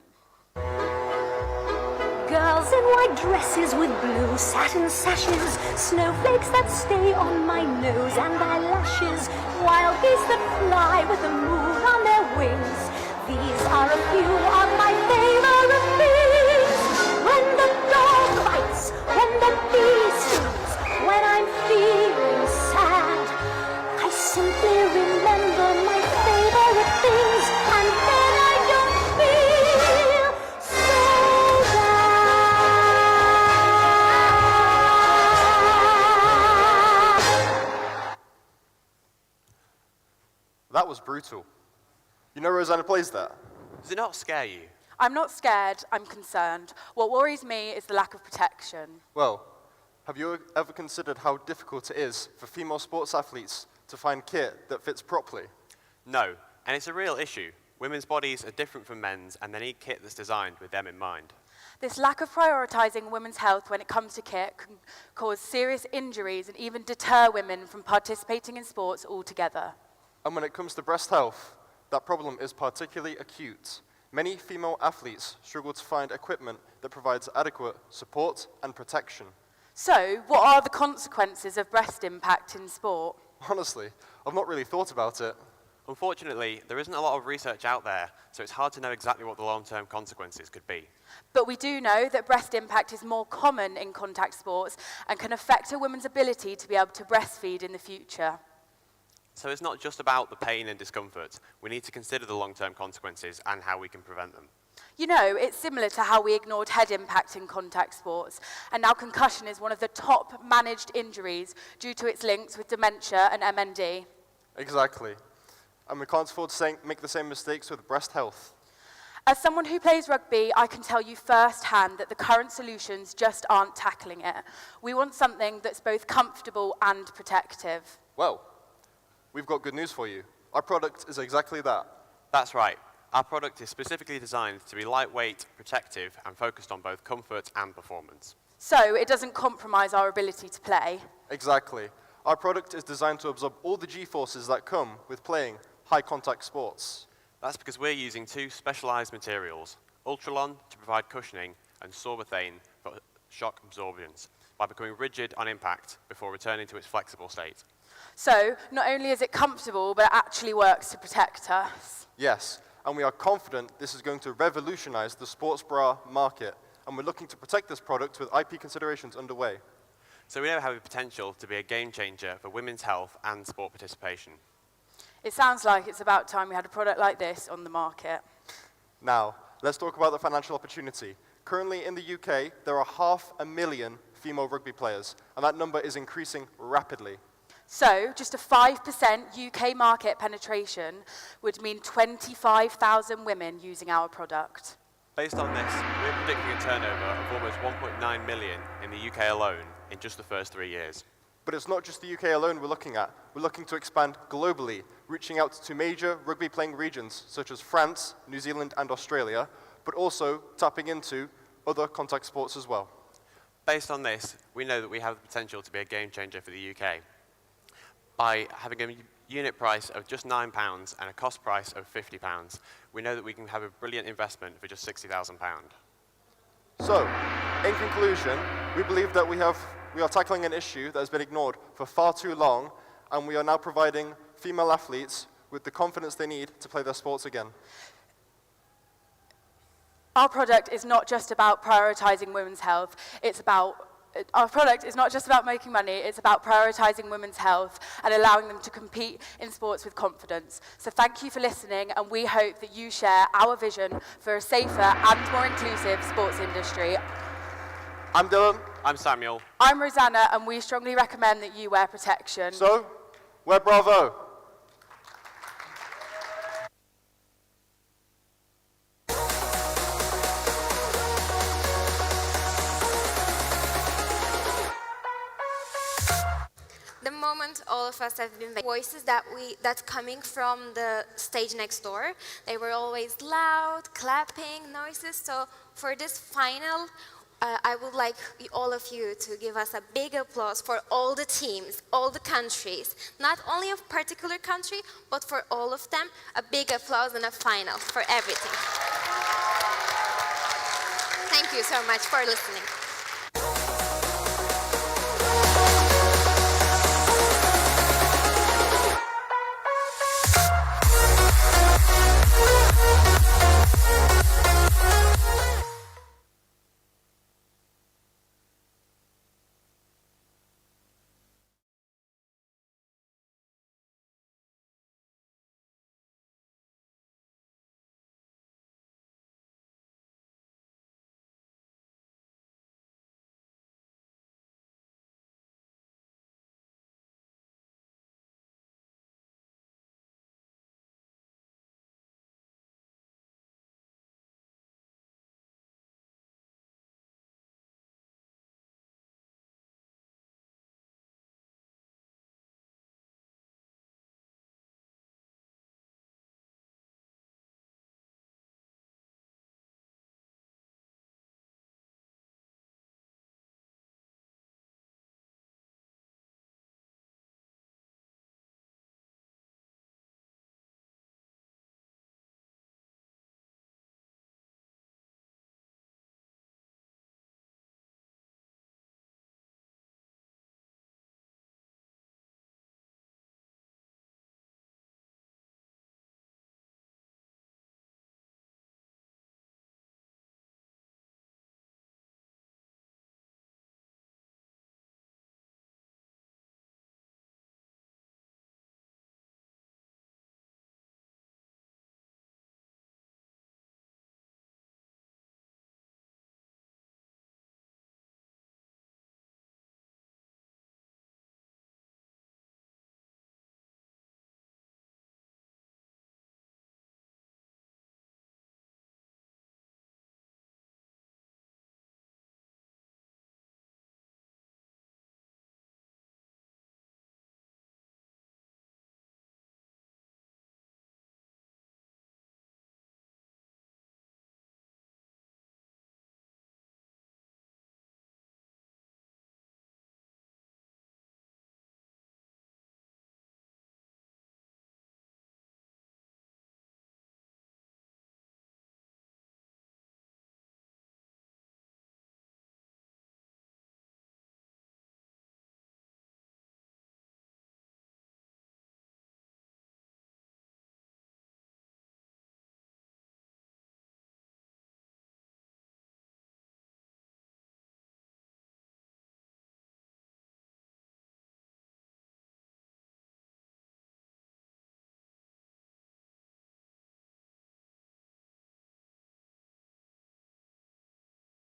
Girls in white dresses with blue satin sashes, snowflakes that stay on my nose and eyelashes, wild geese that fly with the moon on their wings. These are a few of my favorite things. When the dog bites, when the bee stings, when I'm feeling sad, I simply remember my favorite things, and then I don't feel so bad. That was brutal. You know Rosanna plays that? Does it not scare you? I'm not scared, I'm concerned. What worries me is the lack of protection. Well, have you ever considered how difficult it is for female sports athletes to find kit that fits properly? No, and it's a real issue. Women's bodies are different from men's, and they need kit that's designed with them in mind. This lack of prioritising women's health when it comes to kit can cause serious injuries and even deter women from participating in sports altogether. And when it comes to breast health, that problem is particularly acute. Many female athletes struggle to find equipment that provides adequate support and protection. So, what are the consequences of breast impact in sport? Honestly, I've not really thought about it. Unfortunately, there isn't a lot of research out there, so it's hard to know exactly what the long-term consequences could be. But we do know that breast impact is more common in contact sports and can affect a woman's ability to be able to breastfeed in the future. So it's not just about the pain and discomfort. We need to consider the long-term consequences and how we can prevent them. You know, it's similar to how we ignored head impact in contact sports, and now concussion is one of the top managed injuries due to its links with dementia and MND. Exactly. And we can't afford to make the same mistakes with breast health. As someone who plays rugby, I can tell you firsthand that the current solutions just aren't tackling it. We want something that's both comfortable and protective. Well, we've got good news for you. Our product is exactly that. That's right. Our product is specifically designed to be lightweight, protective, and focused on both comfort and performance. So it doesn't compromise our ability to play. Exactly. Our product is designed to absorb all the G-forces that come with playing high-contact sports. That's because we're using 2 specialized materials, Ultralon to provide cushioning and Sorbothane for shock absorptions, by becoming rigid on impact before returning to its flexible state. So, not only is it comfortable, but it actually works to protect us. Yes, and we are confident this is going to revolutionize the sports bra market, and we're looking to protect this product with IP considerations underway. So we now have the potential to be a game changer for women's health and sport participation. It sounds like it's about time we had a product like this on the market. Now, let's talk about the financial opportunity. Currently in the UK, there are 500,000 female rugby players, and that number is increasing rapidly. So just a 5% UK market penetration would mean 25,000 women using our product. Based on this, we're predicting a turnover of almost 1.9 million in the UK alone in just the first 3 years. But it's not just the UK alone we're looking at. We're looking to expand globally, reaching out to major rugby-playing regions such as France, New Zealand, and Australia, but also tapping into other contact sports as well. Based on this, we know that we have the potential to be a game changer for the UK. By having a unit price of just £9 and a cost price of £50, we know that we can have a brilliant investment for just £60,000. So, in conclusion, we believe that we are tackling an issue that has been ignored for far too long, and we are now providing female athletes with the confidence they need to play their sports again. Our product is not just about prioritizing women's health. Our product is not just about making money, it's about prioritizing women's health and allowing them to compete in sports with confidence. So thank you for listening, and we hope that you share our vision for a safer and more inclusive sports industry. I'm Dylan. I'm Samuel. I'm Rosanna, and we strongly recommend that you wear protection. So, wear Bravo. The moment all of us have been voices that's coming from the stage next door, they were always loud, clapping, noises. So for this final, I would like all of you to give us a big applause for all the teams, all the countries, not only a particular country, but for all of them. A big applause and a final for everything. Thank you so much for listening.